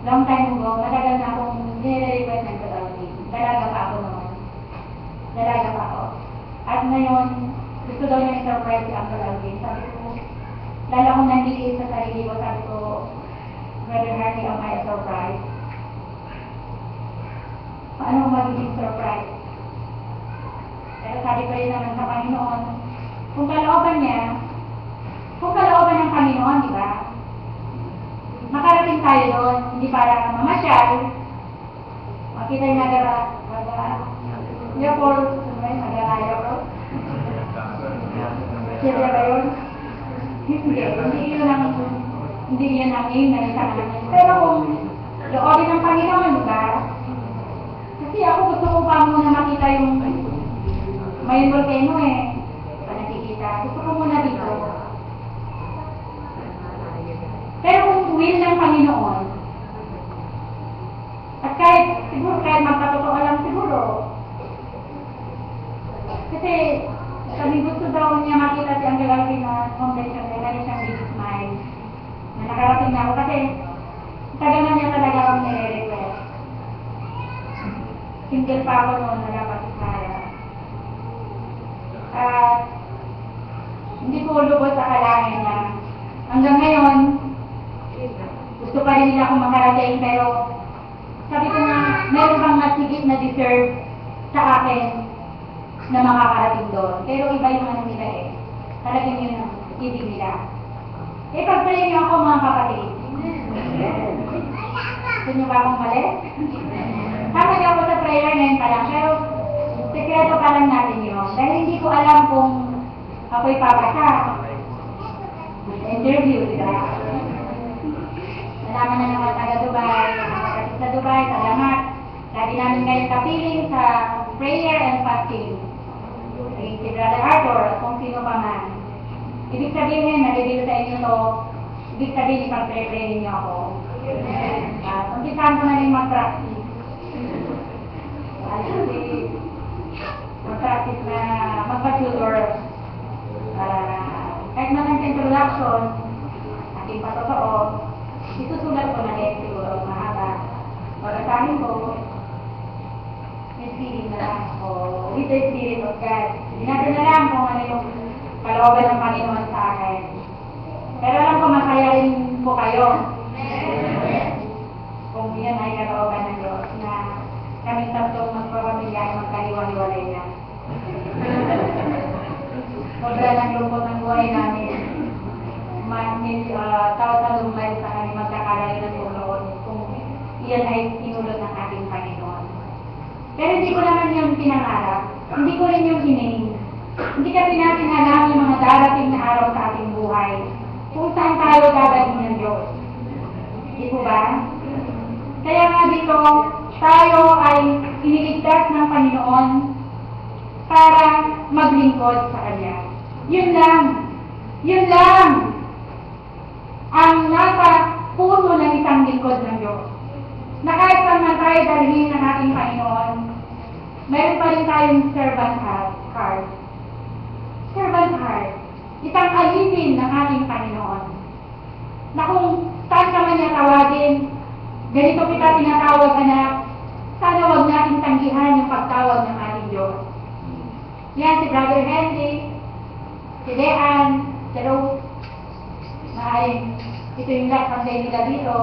matagal na akong nire-request ng Tagalog. Dalaga pa ako noon. Dalaga pa ako. At ngayon, gusto daw niya i-surprise si Uncle Alvin. Sabi ko, lala kong nandiliit sa sarili ko, sabi ko, Brother Harry, am I a surprise? Paano ko magiging surprise? Pero sabi ko rin naman sa Panginoon, kung kalooban ng Panginoon, di ba? Makarating tayo doon, hindi para mamasyal. Makita yung Leopold, Leopold. Sila ba yun? Hindi yun ang aim na isa namin. Pero kung loobin ng Panginoon, di ba? Kasi ako gusto ko pa muna makita yung may volcano eh. Nakikita. Gusto ko muna dito. Pero kung will ng Panginoon, at kahit magpatotoo lang siguro, kasi sabi gusto daw niya makita si Uncle Alvin na convention, kaya na siyang big smile. Na nakarating na ako kasi tagal na niya talaga akong nire-request. Single pa ako noon, wala pa si Sarah. At hindi ko lubos sa kalangin na hanggang ngayon, gusto pa rin nila akong makarating, pero sabi ko na meron bang nasigit na deserve sa akin na makakarating doon. Pero iba yung ano nila eh. Talagang yun ang ibig nila. Eh, pag-pray niyo ako mga kapatid. Gusto niyo ba akong mali? Tama niyo ako sa prayer ngayon pa lang, pero sekreto pa lang natin yun. Dahil hindi ko alam kung ako'y papasa. Interview, diba? Nalaman na naman taga Dubai, nakakapatid sa Dubai, salamat. Lagi namin ngayon kapiling sa prayer and fasting. Si Brother Arthur, kung sino pa man. Ibig sabihin, nalibig sa inyo to, ibig sabihin, ipag-pray ninyo ako. Umpisahan ko na rin mag-practice. Mag-practice na magpa-tutor. Kahit man ang introduction, ating patotoo, isusulat ko na rin siguro mahaba. Pagkasahin ko, may feeling na lang ako with the Spirit of God. Hindi natin na lang kung ano yung kalooban ng Panginoon sa akin. Pero alam ko, masaya rin po kayo. Kung yan ay kalooban ng Diyos na kaming tatlong magpapamilya ay magkaliwa-liwalay na. Sobra ng lungkot ng buhay namin. Taon-taon lumayo sa kami magkakalay ng tulong kung iyan ay sinulot ng ating Panginoon. Pero hindi ko naman yung pinangarap. Hindi ko rin yung hiniling. Hindi kasi natin alam yung mga darating na araw sa ating buhay. Kung saan tayo dadating ng Diyos. Hindi po ba? Kaya nga dito, tayo ay iniligtas ng Panginoon para maglingkod sa Kanya. Yun lang. Yun lang ang nasa puso ng isang lingkod ng Diyos. Na kahit saan man tayo dalhin ng ating Panginoon, meron pa rin tayong servant heart. Servant heart. Isang alipin ng ating Panginoon. Na kung saan ka man niya tawagin, ganito kita tinatawag, anak, sana wag natin tanggihan yung pagtawag ng ating Diyos. Yan si Brother Henry, si Dean, si Rose, ito yung last Sunday nila dito.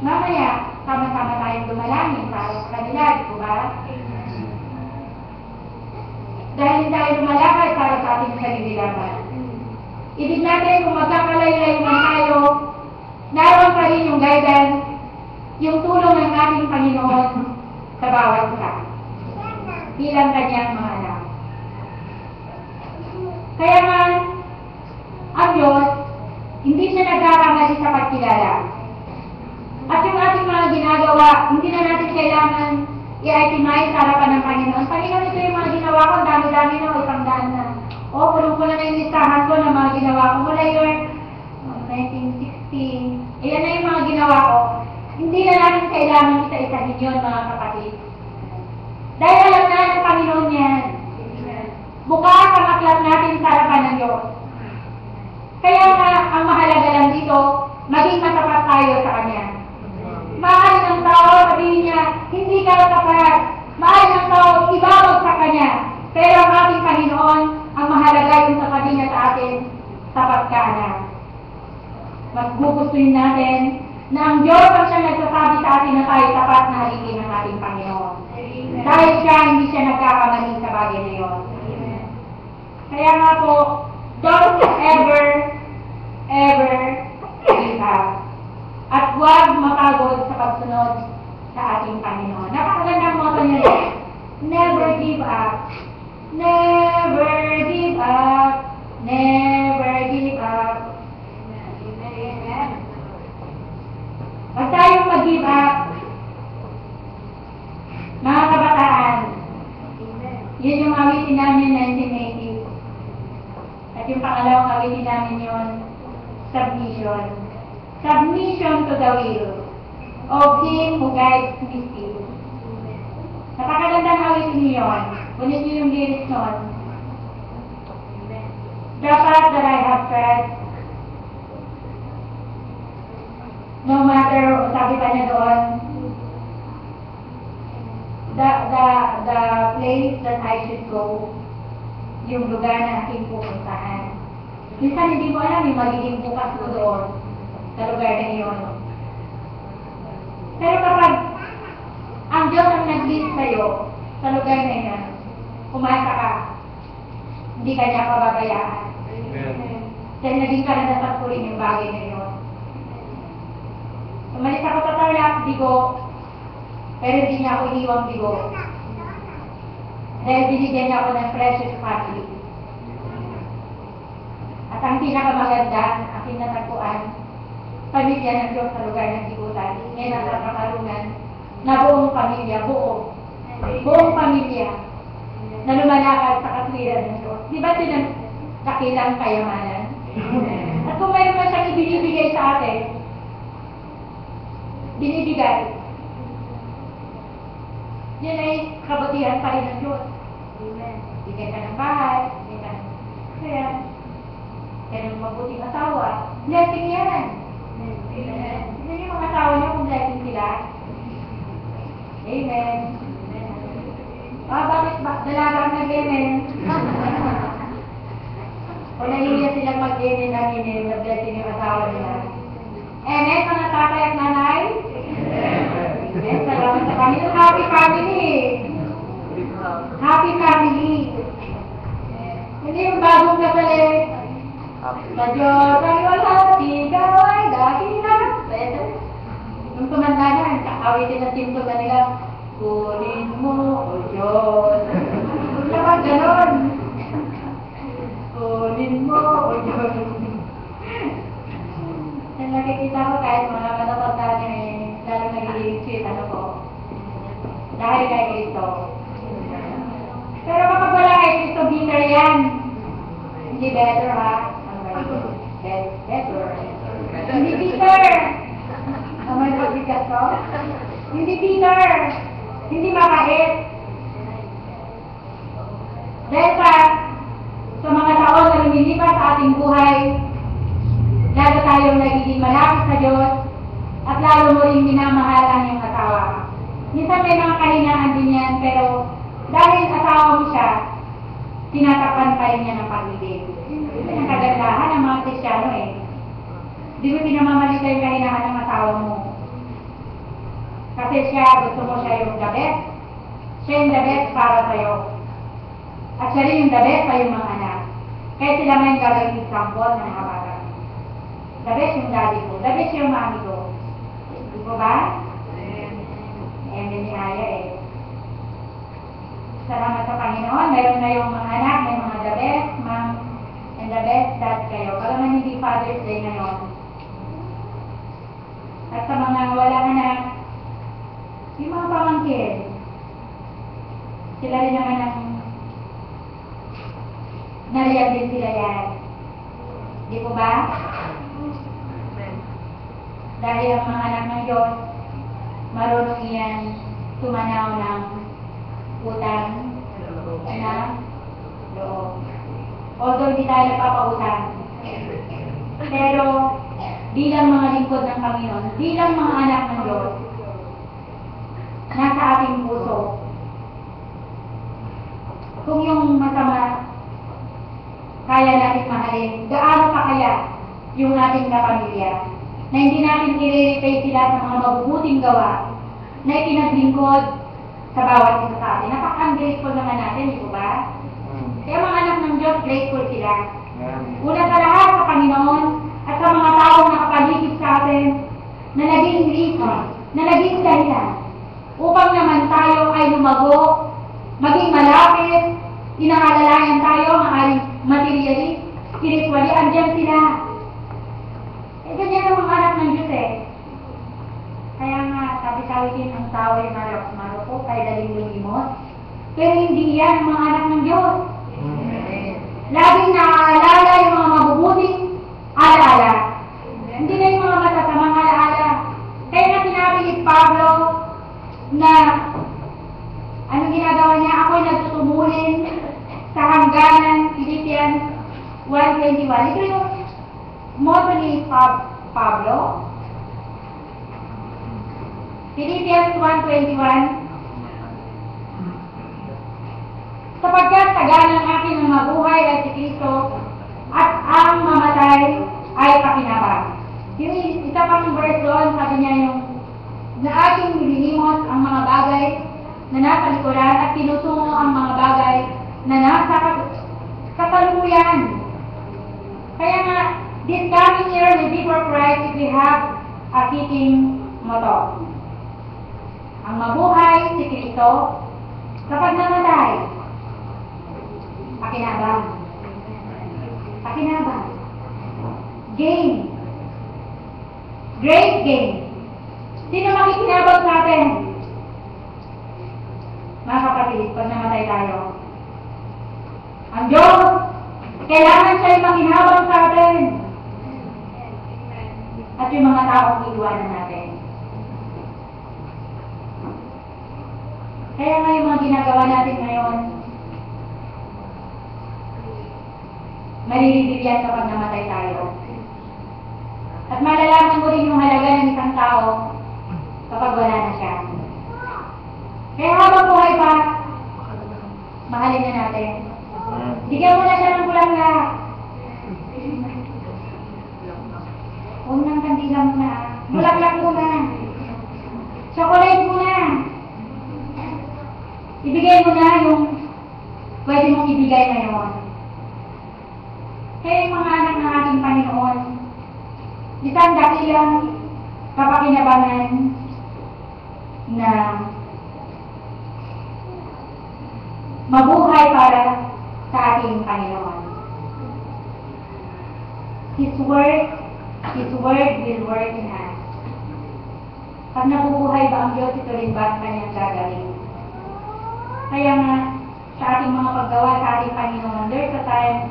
Mamaya, sama-sama tayong dumalangin para sa kanila, di po ba? Dahil hindi tayo lumalakad para sa ating sarili lamang. Ibig natin kung magkakalayo-layo man tayo, naroon pa rin yung guidance, yung tulong ng ating Panginoon sa bawat isa. Bilang kanyang mga anak. Kaya nga, ang Diyos, hindi siya nagkakamali sa pagkilala. At yung ating mga ginagawa, hindi na natin kailangan i-itemize sa harapan ng Panginoon. Panginoon, ito yung mga ginawa ko, dami-dami na, 100 na. O, punong-puno na yung listahan ko ng mga ginawa ko mula yun, 1960. Ayan na yung mga ginawa ko. Hindi na namin kailangan isa-isahin yun, mga kapatid. Dahil alam na ng Panginoon yan. Bukas ang aklat natin sa harapan ng Diyos. Kaya nga, ang mahalaga lang dito, maging matapat tayo sa Kanya. Mahal ng tao, sabihin niya, hindi ka tapat. Mahal ng tao, ibabag sa Kanya. Pero ang ating Panginoon, ang mahalaga yung sasabi niya sa atin, tapat ka na. Mas gugustuhin natin na ang Diyos ang siyang nagsasabi sa atin na tayo tapat na haligi ng ating Panginoon. Dahil siya, hindi siya nagkakamali sa bagay na yun. Kaya nga po, don't ever give up. At huwag mapagod sa pagsunod sa ating Panginoon. Napakagandang motto niya. Never give up. Never give up. Never give up. Amen. Huwag tayong mag-give up. Mga kabataan, yun yung awitin namin 1980. At yung pangalawang awitin namin yun, submission. Submission to the will of Him who guides His feet. Napakagandang awitin niyo yun. Kunin niyo yung lyrics nun. The path that I have tread, no matter, sabi pa niya doon, the place that I should go, yung lugar na aking pupuntahan. Minsan hindi mo alam yung magiging bukas ko doon sa lugar na iyon. Pero kapag ang Diyos ang nag-lead sa'yo sa lugar na iyon, umasa ka, hindi ka niya pababayaan. Dahil naging karanasan ko rin yung bagay na iyon. Umalis ako sa Tarlac, bigo, pero hindi niya ako iniwang bigo. Dahil binigyan niya ako ng precious family. At ang pinakamaganda, aking natagpuan, pamilya ng Diyos sa lugar ng Bigotan. Ngayon nasa Katarungan, na buong pamilya, buong pamilya, na lumalakad sa katwiran ng Diyos. Di ba dakilang kayamanan? At kung mayroon man siyang ibinibigay sa atin, binibigay. Yan ay kabutihan pa rin ng Diyos. Bigay ka ng bahay, bigay ka ng kaya ng mabuting asawa. Blessing yan. Hindi yung mga asawa niyo kung blessing sila. Amen. Bakit ba? Dalagang nag-amen. O nahihiya silang mag-amen namin na blessing yung asawa nila. Amen, mga tatay at nanay. Amen, salamat sa Panginoon. Happy family. Happy family. Hindi yung bagong kasalit. Sa Diyos ay wala, ikaw ay dakilang. Nung tumanda na, kakawitin na simple na nila, kunin mo, O Diyos. Dapat ganon. Kunin mo, O Diyos. Ang nakikita ko kahit mga matatanda niya lalo nagiging sweet, ano po. Dahil kay Kristo. Pero kapag wala kay Kristo, bitter yan. Hindi better, ha? Better. Hindi bitter. May pagbigat ko? Hindi bitter. Hindi mapahit. Dahil sa mga taon na lumilipas sa ating buhay, lalo tayong nagiging malapit sa Diyos at lalo mo rin minamahal ang iyong asawa. Minsan may mga kahinaan din yan, pero dahil asawa mo siya, tinatapan pa rin niya ng pag-ibig. Ito yung kagandahan ng mga Kristiyano eh. Di mo pinamamalita yung kahinaan ng asawa mo. Kasi siya, gusto mo siya yung the best. Siya yung the best para sa'yo. At siya rin yung the best sa iyong mga anak. Kaya sila ngayon gagawin example ng mga bata. The best yung daddy ko. The best yung mami ko. Di ko ba? Ni Aya eh. Salamat sa Panginoon. Mayroon na yung mga anak, may mga the best mom and the best dad kayo. Para man hindi Father's Day ngayon. At sa mga wala anak, yung mga pamangkin, sila rin naman ang nariyan din sila yan. Di po ba? Dahil ang mga anak ng Diyos, marunong iyan tumanaw ng utang na loob. Although hindi tayo nagpapautang. Pero, bilang mga lingkod ng Panginoon, bilang mga anak ng Diyos, nasa ating puso, kung yung masama, kaya natin mahalin, gaano pa kaya yung ating kapamilya, na hindi natin i-repay sila sa mga mabubuting gawa na ipinaglingkod sa bawat isa sa atin. Napaka-ungrateful naman natin, di ba? Kaya mga anak ng Diyos, grateful sila. Una sa lahat sa Panginoon at sa mga taong nakapaligid sa atin na naging reason, na naging dahilan upang naman tayo ay lumago, maging malapit, inaalalayan tayo, maaaring materially, spiritually, andyan sila. Eh, ganyan ang mga anak ng Diyos eh. Kaya nga, sabi-sabihin ang tao ay marupok, kaya daling lumimot. Pero hindi yan ang mga anak ng Diyos. Laging naaalala yung mga mabubuting alaala. Hindi na yung mga matasamang alaala. Kaya nga sinabi ni Pablo na ano ginagawa niya? Ako'y nagtutumulin sa hangganan, Philippians 1:21. Ito yung motto ni Pablo. Philippians 1:21. Sapagkat taga ng aking mga buhay ay si Kristo at ang mamatay ay pakinabang. Yung isa pang verse doon, sabi niya yung na aking nilinimot ang mga bagay na nasa likuran at tinutungo ang mga bagay na nasa kasalukuyan. Kaya nga, this coming year may be for Christ if we have a fitting motto. Ang mabuhay si Kristo, kapag namatay, pakinabang. Pakinabang. Gain. Great gain. Sino makikinabang sa atin? Mga kapatid, pag namatay tayo. Ang Diyos, kailangan siya'y makinabang sa atin. At yung mga taong iiwanan natin. Kaya nga yung mga ginagawa natin ngayon, mariribilyan kapag namatay tayo. At malalaman mo rin yung halaga ng isang tao kapag wala na siya. Kaya habang buhay pa, mahalin na natin. Bigyan mo na siya ng bulaklak. Huwag nang kandila mo na. Bulaklak mo na. Chocolate mo na. Ibigay mo na yung pwede mong ibigay ngayon. Kaya yung mga anak ng ating Panginoon, isang dakilang kapakinabangan na mabuhay para sa ating Panginoon. His word will work in us. Pag nabubuhay ba ang Diyos, ito rin ba ang kanyang gagawin? Kaya nga, sa ating mga paggawa sa ating Panginoon, there's a time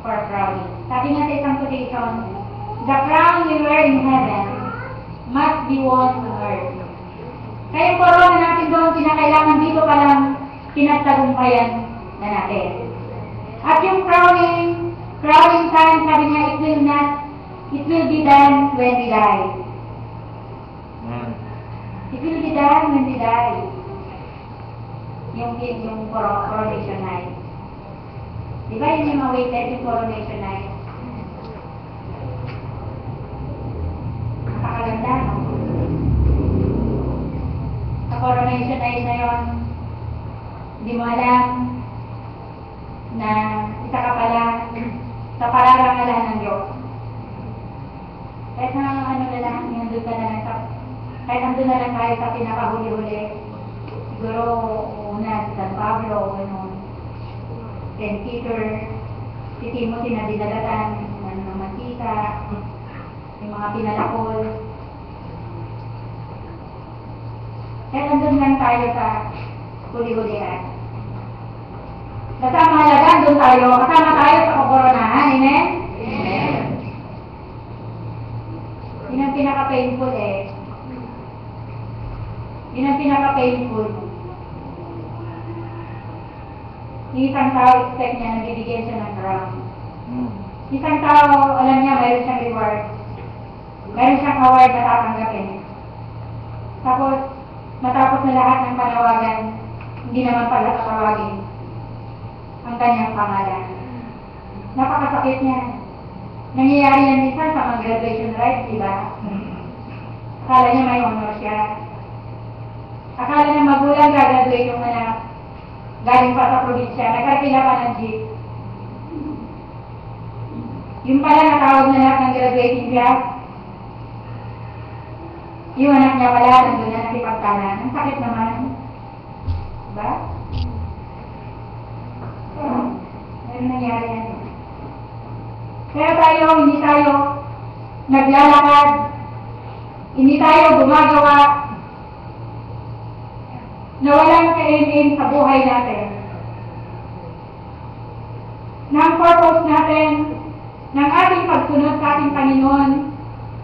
for crowning. Sabi nga sa isang quotation, the crown we wear in heaven must be worn on earth. Kaya yung corona natin doon, kinakailangan dito pa lang pinagtagumpayan na natin. At yung crowning time, sabi niya, it will be done when we die. It will be done when we die. Yung coronation night. Di ba yun yung awaited yung coronation night? Napakaganda, no? Sa coronation night na yun, hindi mo alam na isa ka pala sa pararangalan ng Diyos. Kahit na ano na lang, nandun ka na lang sa, kahit nandun na lang tayo sa pinakahuli-huli. Siguro, una, si San Pablo, gano'n. St. Peter, si Timothy na dinadatan, ng mantika, yung mga pinalakol. Kaya nandun lang tayo sa huli-hulihan. Basta ang mahalaga, doon tayo. Kasama tayo sa kokoronahan. Amen? Amen. Yun ang pinaka-painful eh. Yun ang pinaka-painful. Yung isang tao, expect niya na bibigyan siya ng crown. Isang tao, alam niya, mayroon siyang reward. Mayroon siyang award na tatanggapin. Tapos, matapos na lahat ng panawagan, hindi naman pala tatawagin ang kanyang pangalan. Napakasakit niya. Nangyayari yan minsan sa mga graduation rites, di ba? Akala niya may honor siya. Akala niya magulang gagraduate yung anak. Galing pa sa probinsya, nagkakila pa ng jeep. Yung pala natawag na lahat ng graduating class. Yung anak niya pala, nandun na nakipagkanan. Ang sakit naman. Diba? Meron nangyari yan. Pero tayo, hindi tayo naglalakad. Hindi tayo gumagawa na walang kain-in sa buhay natin. Na ang purpose natin ng ating pagsunod sa ating Panginoon,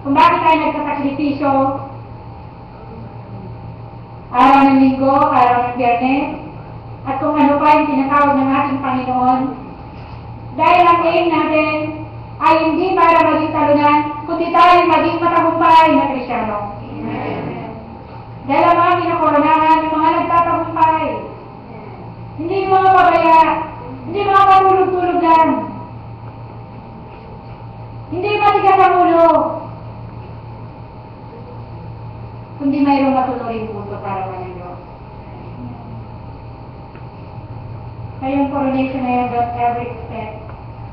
kung bakit tayo nagkasakripisyo, araw ng linggo, araw ng biyernes, at kung ano pa yung tinatawag ng ating Panginoon, dahil ang aim natin ay hindi para maging talunan, kundi tayo maging matagumpay na Kristyano. Dahil ang mga kinakoronahan, yung mga nagtatagumpay. Hindi yung mga pabaya, hindi mga patulog-tulog lang. Hindi matigas ang ulo. Kundi mayroong matuloy puso para manalo. Kaya yung coronation na yan, don't ever expect.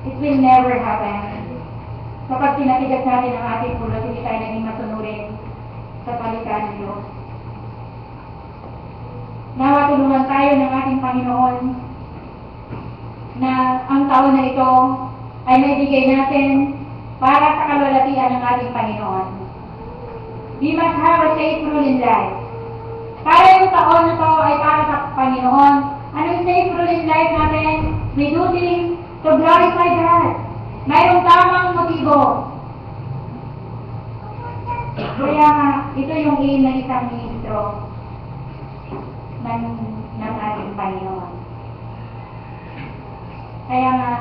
It will never happen. Kapag tinatigas natin ang ating ulo, hindi tayo naging masunurin sa palitan ng Diyos. Nawa tulungan tayo ng ating Panginoon na ang taon na ito ay naibigay natin para sa kalwalatian ng ating Panginoon. We must have a safe rule in life. Para yung taon na ito ay para sa Panginoon. Ano yung safe rule in life natin? We do things to glorify God. Mayroong tamang motibo. Kaya nga, ito yung aim ng isang ministro ng ating Panginoon. Kaya nga,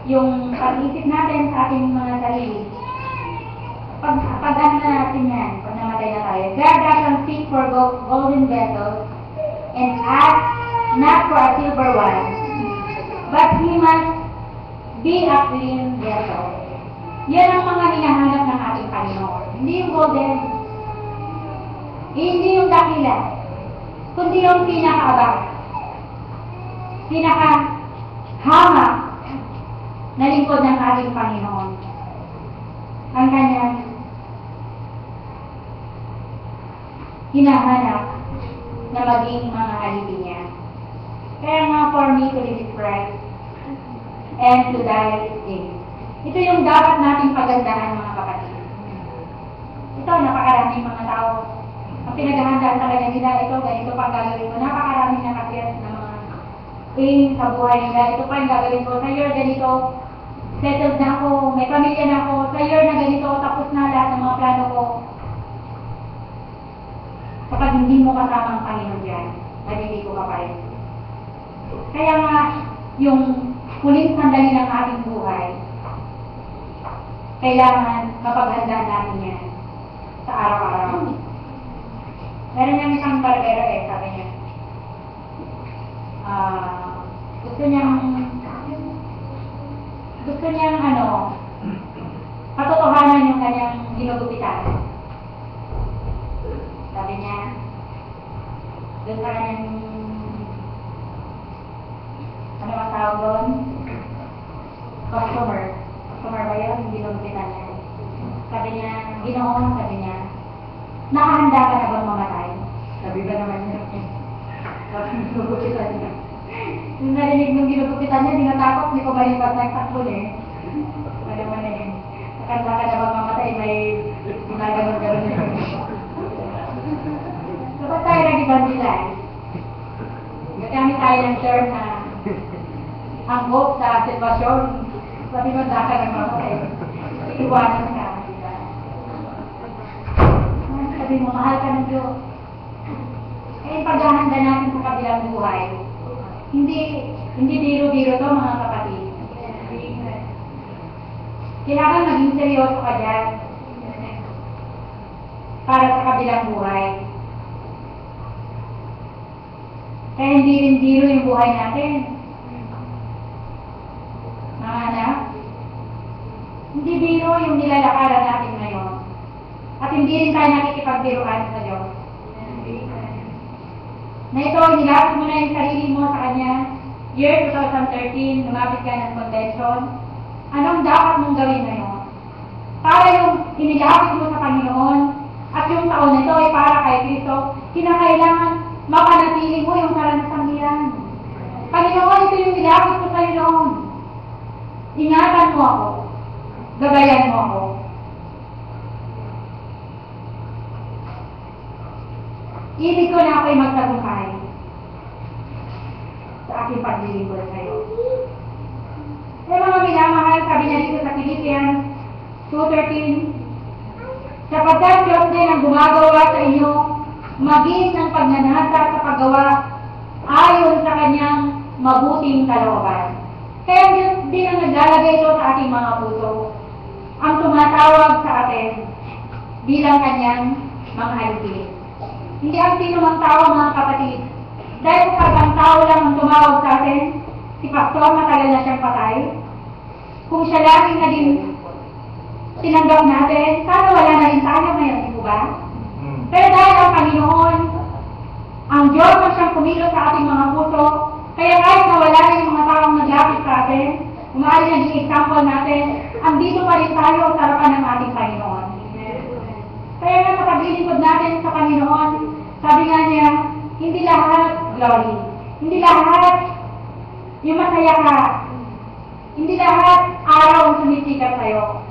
yung pag-isip natin sa ating mga sarili, pag-ano na natin yan, pag namatay na tayo, God doesn't seek for golden vessels and ask not for a silver one, but He must be a clean vessel. Yan ang mga hinahanap ng ating Panginoon. Hindi yung golden, hindi yung dakila, kundi yung pinaka-abang, pinaka-hama na lingkod ng ating Panginoon. Ang kanyang hinahanap na maging mga alipin niya. Kaya nga, for me to live is Christ and to die is gain. Ito yung dapat nating pagandahan, mga kapatid. Ito, napakaraming mga tao. Ang pinaghahandaan talaga nila, ito, ganito pang gagawin ko. Napakaraming nakasiyas na mga aim sa buhay nila. Ito pa yung gagawin ko. Sa year, ganito, settled na ako, may pamilya na ako. Sa year na ganito, tapos na lahat ng mga plano ko. Kapag hindi mo kasama ang Panginoon dyan, naliligo ka pa rin. Kaya nga, yung huling sandali ng ating buhay, kailangan mapaghandaan natin yan sa araw-araw. Meron niyang isang barbero sabi niya, gusto niyang patotohanan yung kanyang ginugupitan. Sabi niya, doon sa kanyang, ano ang tawag doon? Customer ba yun? Yung ginugupitan niya. Sabi niya, Ginoo, sabi niya, nakahanda ka na bang mamatay? Sabi ba naman niya? Sabi niya, ginugupitan niya. Yung narinig ng ginugupitan niya, di natakot, di ko ba yung pag-nagtakbol eh. Ano man eh. Nakahanda ka na bang mamatay, may ginaganon-ganon niya. Kapag tayo nag-evangelize, gagamit tayo tayo ng term na ang hope sa sitwasyon, sabi mo daka ng mamatay, iiwanan ka. Diba? Sabi mo, mahal ka ng Diyos. Eh, paghahanda natin sa kabilang buhay, hindi biro-biro to mga kapatid. Kailangan maging seryoso ka dyan para sa kabilang buhay. Kaya hindi rin biro yung buhay natin. Mga anak, hindi biro yung nilalakaran natin ngayon. At hindi rin tayo nakikipagbiruan sa Diyos. Na ito, nilapit mo na yung sarili mo sa Kanya. Year 2013, lumapit ka ng convention. Anong dapat mong gawin ngayon? Para yung inilapit mo sa Panginoon at yung taon na ito ay para kay Kristo, kinakailangan mapanatili mo yung karanasang iyan. Panginoon, ito yung nilapit ko sa'yo noon. Ingatan mo ako. Gabayan mo ako. Ibig ko na ako'y magtagumpay sa aking paglilingkod sa'yo. Eh mga minamahal, sabi niya dito sa Philippians 2:13, sapagkat Diyos din ang gumagawa sa inyo, maging ng pagnanasa sa paggawa ayon sa Kanyang mabuting kalooban. Kaya Diyos din ang naglalagay ito sa ating mga puso, ang tumatawag sa atin bilang Kanyang mga halipin. Hindi ang sino mang tao, mga kapatid. Dahil kapag ang tao lang ang tumawag sa atin, si Pastor matagal na siyang patay. Kung siya lang yung naging tinanggap natin, sana wala na rin tayo ngayon, di ba? Pero dahil ang Panginoon, ang Diyos na siyang kumilos sa ating mga puso, kaya kahit na wala rin yung mga taong naglapit sa atin, umari naging example natin, andito pa rin tayo sa harapan ng ating Panginoon. Kaya nga sa paglilingkod natin sa Panginoon, sabi nga niya, hindi lahat glory. Hindi lahat yung masaya ka. Hindi lahat araw ang sumisikat sa'yo.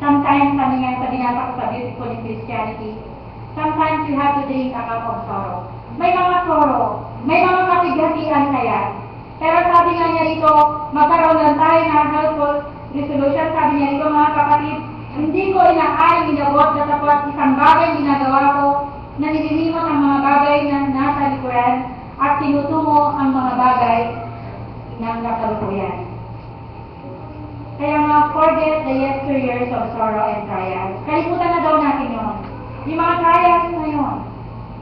Sometimes, sabi nga sa binasa ko sa Beautiful in Christianity, sometimes you have to drink a cup of sorrow. May mga sorrow, may mga kapighatian kaya. Pero sabi nga niya rito, magkaroon lang tayo ng helpful resolution. Sabi niya rito, mga kapatid, hindi ko inaaring inabot na tapos isang bagay ginagawa ko na nililimot ang mga bagay na nasa likuran at tinutungo ang mga bagay ng kasalukuyan. Kaya nga, forget the yesteryears of sorrow and trials. Kalimutan na daw natin yun. Yung mga trials na yun,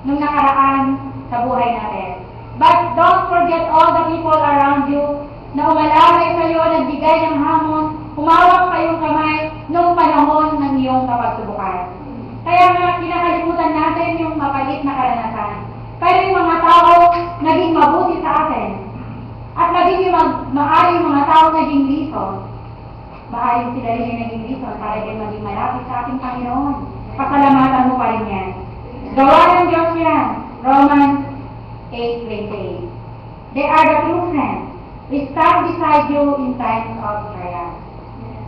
nung nakaraan sa buhay natin. But don't forget all the people around you na umalalay sa iyo, nagbigay ng hamon, humawak sa iyong kamay noong panahon ng iyong kapagsubukan. Kaya nga, kinakalimutan natin yung mapalit na karanasan. Pero yung mga tao naging mabuti sa atin. At naging maaaring mga tao naging reason. Maaaring sila rin yung naging reason para din maging malapit sa ating Panginoon. Pasalamatan mo pa rin yan. Gawa ng Diyos yan. Romans 8:28. They are the true friends. We stand beside you in times of trial.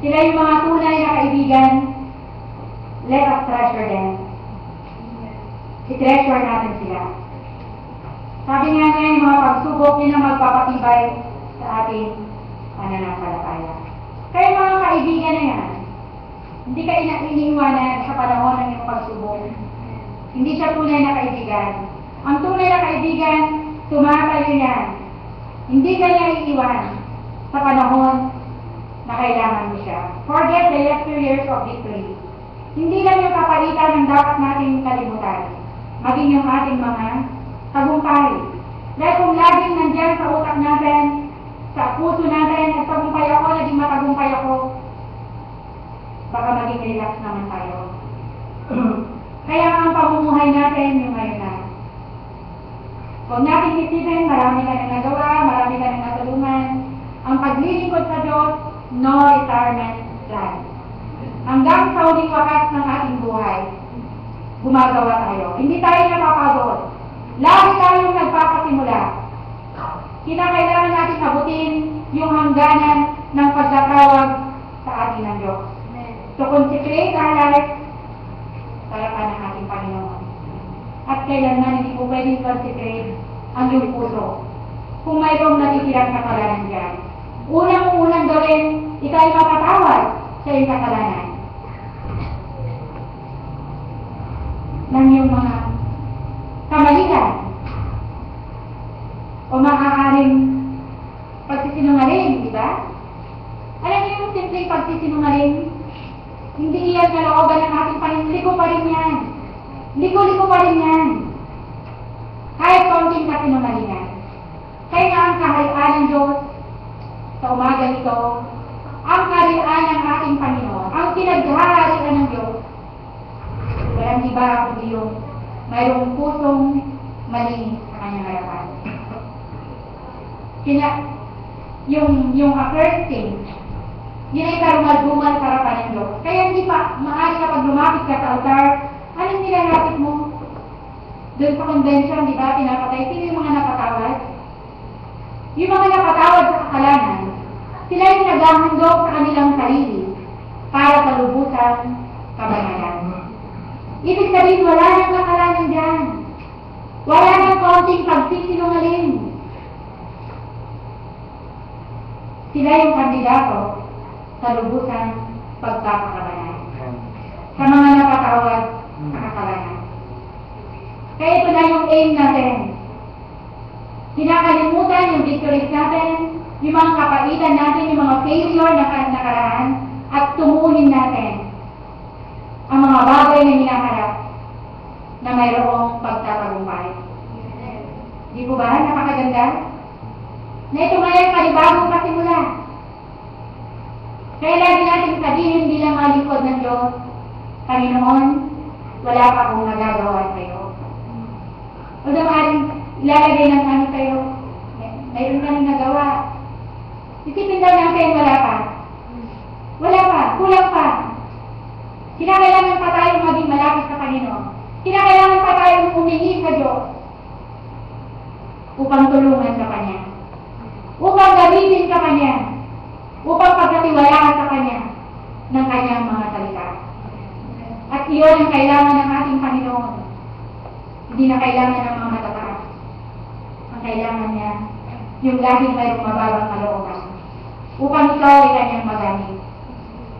Sila yung mga tunay na kaibigan. Let us treasure them. I-treasure natin sila. Sabi nga nga yung mga pagsubok yun ang magpapatibay sa ating pananampalataya. Kaya mga kaibigan na yan, hindi ka iniiwanan sa panahon ng iyong pagsubok. Hindi siya tunay na kaibigan. Ang tunay na kaibigan, tumatayo yan. Hindi ka niya iiwan sa panahon na kailangan mo siya. Forget the yesteryears of victory. Hindi lang yung kapalitan ng dapat nating kalimutan, maging yung ating mga tagumpay. Dahil kung laging nandiyan sa utak natin, sa puso natin, nagtagumpay ako, naging matagumpay ako, baka maging relax naman tayo. Kaya ang pamumuhay natin yung ngayon na. Huwag natin isipin, marami ka na nagawa, marami ka na natulungan. Ang paglilingkod sa Diyos, no retirement plan. Hanggang sa huling wakas ng ating buhay, gumagawa tayo. Hindi tayo napapagod. Lagi tayong nagpapasimula. Kinakailangan natin abutin yung hangganan ng pagkatawag sa ating ng Diyos. To consecrate our life sa harapan ng ating Panginoon. At kailanman hindi po pwedeng consecrate ang iyong puso. kung mayroong natitirang kasalanan dyan. Unang-unang gawin, ikaw ay mapatawad sa iyong kasalanan ng iyong mga kamalian o maaaring pagsisinungaling, di ba? Alam niyo yung simpleng pagsisinungaling, hindi iyan kalooban ng ating Panginoon, liko pa rin yan. Liko-liko pa rin yan. Kahit konting kasinungalingan. Kaya nga ang kaharian ng Diyos sa umaga nito, ang kaharian ng ating Panginoon, ang pinaghaharian ng Diyos, walang iba kundi yung mayroong pusong malinis sa kanyang harapan. Yung first thing, yun ay karumal-dumal sa harapan ng Diyos. Kaya hindi pa, maaari kapag lumapit ka sa altar, anong nilalapit mo? Doon sa convention, di ba, pinapatay, sino yung mga napatawad? Yung mga napatawad sa kasalanan, sila yung naghahandog sa kanilang sarili para sa lubusang kabanalan. Ibig sabihin, wala nang kasalanan dyan. Wala nang konting pagsisinungaling. Sila yung kandidato sa lubusang pagkakakabanan. Sa mga napatawad sa kasalanan. Kaya ito na yung aim natin. Kinakalimutan yung victories natin, yung mga kapaitan natin, yung mga failure na nakaraan, at tumuhin natin ang mga bagay na hinaharap na mayroong pagtatagumpay. Di po ba? Napakaganda? Na ito ngayon panibagong pasimula. Kaya lagi natin sabihin bilang mga lingkod ng Diyos, Panginoon, wala pa akong nagagawa sa iyo. Although maaaring ilalagay ng ano sa'yo, mayroon ka nang nagawa. Isipin daw natin, wala pa. Wala pa, kulang pa. Kinakailangan pa tayong maging malapit sa Panginoon. Kinakailangan pa tayong humingi sa Diyos upang tulungan sa Kanya. Upang gamitin sa Kanya. Upang pagkatiwalaan sa Kanya ng Kanyang mga salita. At iyon ang kailangan ng ating Panginoon. Hindi na kailangan ng mga matataas. Ang kailangan niya, yung laging mayroong mababang kalooban. Upang ikaw ay Kanyang magamit.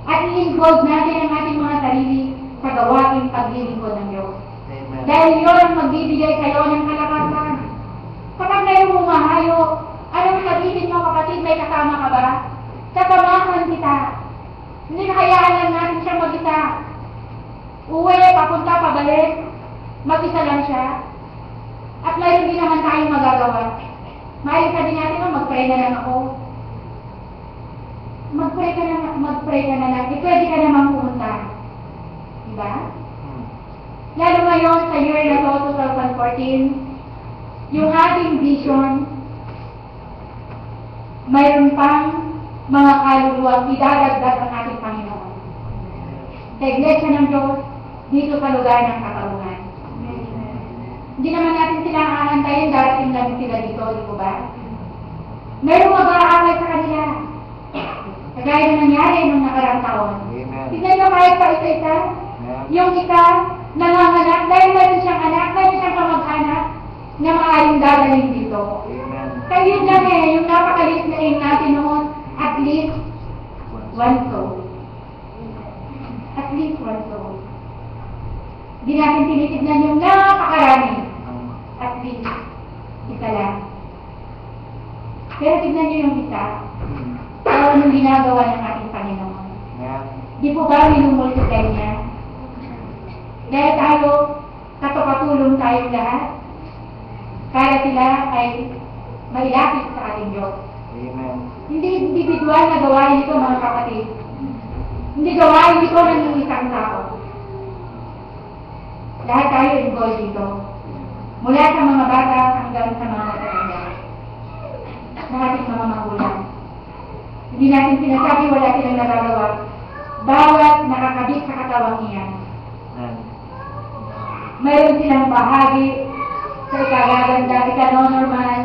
At i-involve natin ang ating mga sarili sa gawaing paglilingkod ng Diyos. Amen. Dahil yun ang magbibigay sa'yo ng kalakasan. Kapag mayroong umahayo, anong sabihin mo kapatid, may kasama ka ba? Kasamahan kita. Hindi na hayaan lang natin siya mag-isa. Uwi, papunta, pabalik. Mag-isa lang siya. At mayroon din naman tayong magagawa. Maaaring sabihin natin, mag-pray na lang ako. Mag-pray ka na lang. Pwede ka namang pumunta. Diba? Lalo ngayon sa year na to, 2014, yung ating vision, mayroon pang mga kaluluwang idadagdag ang ating Panginoon. Sa Iglesia ng Diyos, dito sa lugar ng katarungan. Hindi naman natin sila aantayin, darating lang sila dito, di ko ba? Mayroong mag-aakay sa kanila. Kagaya na nangyari nung nakarang taon. Tignan nyo kahit pa isa-isa. Yung isa, nanganganak, dahil meron siyang anak, meron siyang kamag-anak na maaaring dadaling dito. Kaya yun lang yung napakalit na aim natin noon, at least one soul. At least one soul. Hindi natin tinitignan yung napakarami. At least, isa lang. Pero tignan nyo yung isa. So, anong ginagawa ng ating Panginoon? Di po ba minumultiply niya? Dahil tayo, katulong tayong lahat, para sila ay mailapit sa ating Diyos. Amen. Hindi individual na gawain ito, mga kapatid. Hindi gawain ito ng isang tao. Lahat tayo involved dito. Mula sa mga bata hanggang sa mga matatanda. Ng ating mga magulang. Hindi natin sinasabi wala silang nagagawa. Bawat nakakabit sa katawang iyan. Mayroon silang bahagi sa ikagaganda, ika-normal,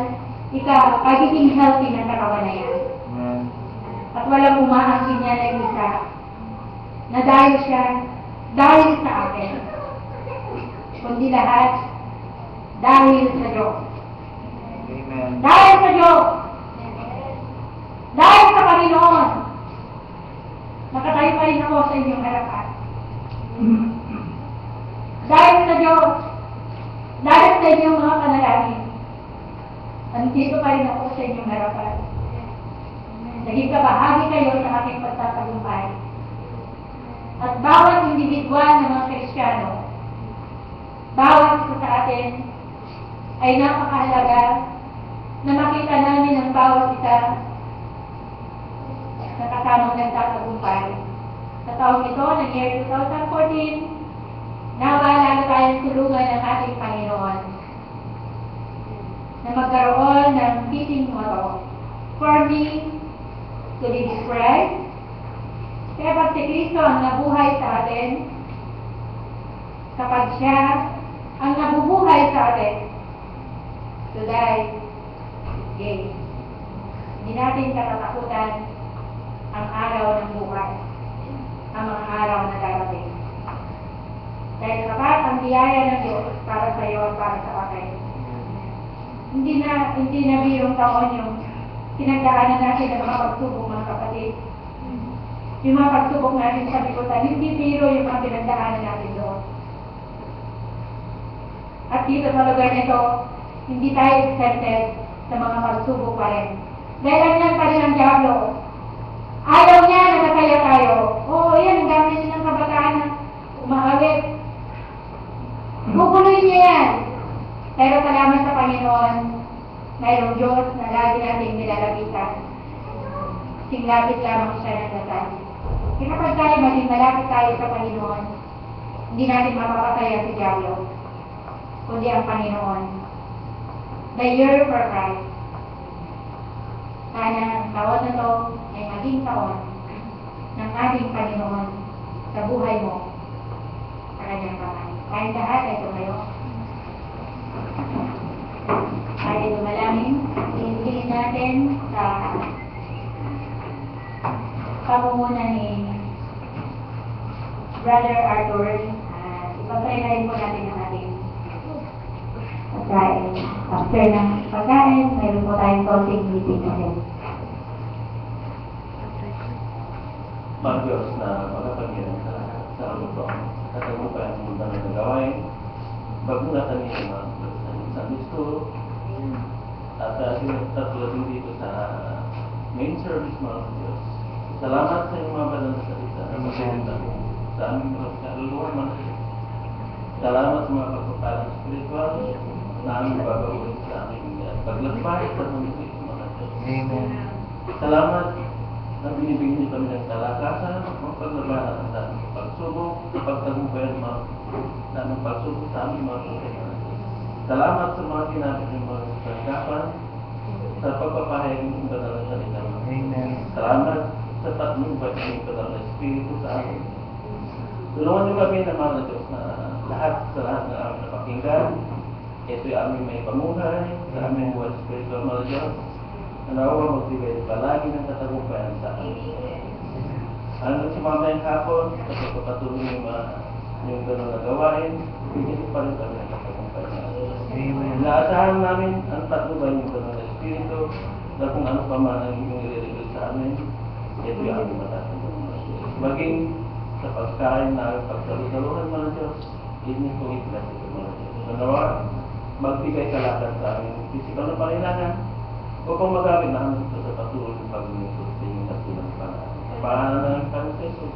pagiging healthy ng katawan na yan. At walang umahangin niya na isa na dahil sa akin. Kundi lahat, dahil sa Diyos. Amen. Dahil sa Diyos. inyong harapan. Dahil sa Diyos, dahil sa inyong mga panalangin, nandito pa rin ako sa inyong harapan. Naging kabahagi kayo sa aking pagtatagumpay. At bawat individual ng mga Kristiyano, bawat isa sa atin ay napakahalaga na makita namin ang bawat isa na kasamang nagtatagumpay. Sa taong ito, ng year 2014, nawa lalo tayong tulungan ng ating Panginoon na magkaroon ng fitting motto. For me, to live is Christ. Kaya pag si Kristo ang nabuhay sa atin, kapag siya ang nabubuhay sa atin, to die is gain. Hindi natin katatakutan ang araw ng buhay, ang mga araw na darating. Dahil sapat ang biyaya ng Diyos para sa iyo at para sa akin. Hindi na birong taon yung pinagdaanan natin ng mga pagsubok, mga kapatid. Yung mga pagsubok natin sa bikutan, hindi biro yung mga pinagdaanan natin doon. At dito sa lugar nito, hindi tayo exempted sa mga pagsubok pa rin. Dahil lang pa rin ang Diablo. Ayaw niya na nakaya tayo. Oo, yan, ang dami ng kabataan na umahawit. Guguloy niya yan. Pero salamat sa Panginoon, mayroong Diyos na lagi nating nilalapitan. Singlapit lamang siya ng dasal. Kaya kapag tayo maging malapit tayo sa Panginoon, hindi natin mapapataya si Diablo, kundi ang Panginoon. The year for Christ. Sana ang taon na to ay maging taon ng ating Panginoon sa buhay mo, sa kanyang kamay. Kahit lahat ay tumayo. Tayo dumalangin, hihingin natin sa pamumuna ni Brother Arthur. Ipagpahirahin po natin ang ating pagkain. After ng pagkain, mayroon po tayong closing meeting ulit. Mga Diyos na magkapangyarihan sa lahat sa mundo, katagumpay ang mundo na nagawain, bagulatan niyo mga sa gusto, at sinatulatin dito sa main service mga Diyos. Salamat sa iyong mga banal na salita na magsalita sa aming mga kaluluwa mga Diyos. Salamat sa mga pagpapalang spiritual na aming babawin sa aming paglakbay sa mundo mga Diyos. Amen. Salamat na binibigyan niyo kami ng kalakasan, magpaglabanan ang daming pagsubok, pagtagumpayan ng mga daming pagsubok sa aming mga pagkakas. Salamat sa mga ginamit ng mga pagkakas sa pagpapahayag ng banal na salita. Amen. Salamat sa patnubay ng banal na Espiritu sa amin. Tulungan niyo kami na mga Diyos na lahat sa lahat ng aming napakinggan. Ito'y aming may pamuhay sa aming buhay spiritual mga Diyos. Nanawa magbigay palagi ng katagumpayan sa amin. Hanggang sa mamayang hapon, kapag papatuloy yung gano'n na gawain, bigyan pa rin kami ng katagumpayan. Amen. Inaasahan namin ang patnubay ng gano'n na Espiritu na kung ano pa man ang inyong i-reveal sa amin, ito yung aming matatanggap. Maging sa pagkain na pagsalusaluhan mga Diyos, hindi po i-bless ito mga Diyos. Nanawa, magbigay kalakad sa aming physical na pangailangan, upang magamit namin ito sa patuloy ng paglilingkod sa inyong nagtulang pangalan. Sa pangalan ng Panginoon Jesus,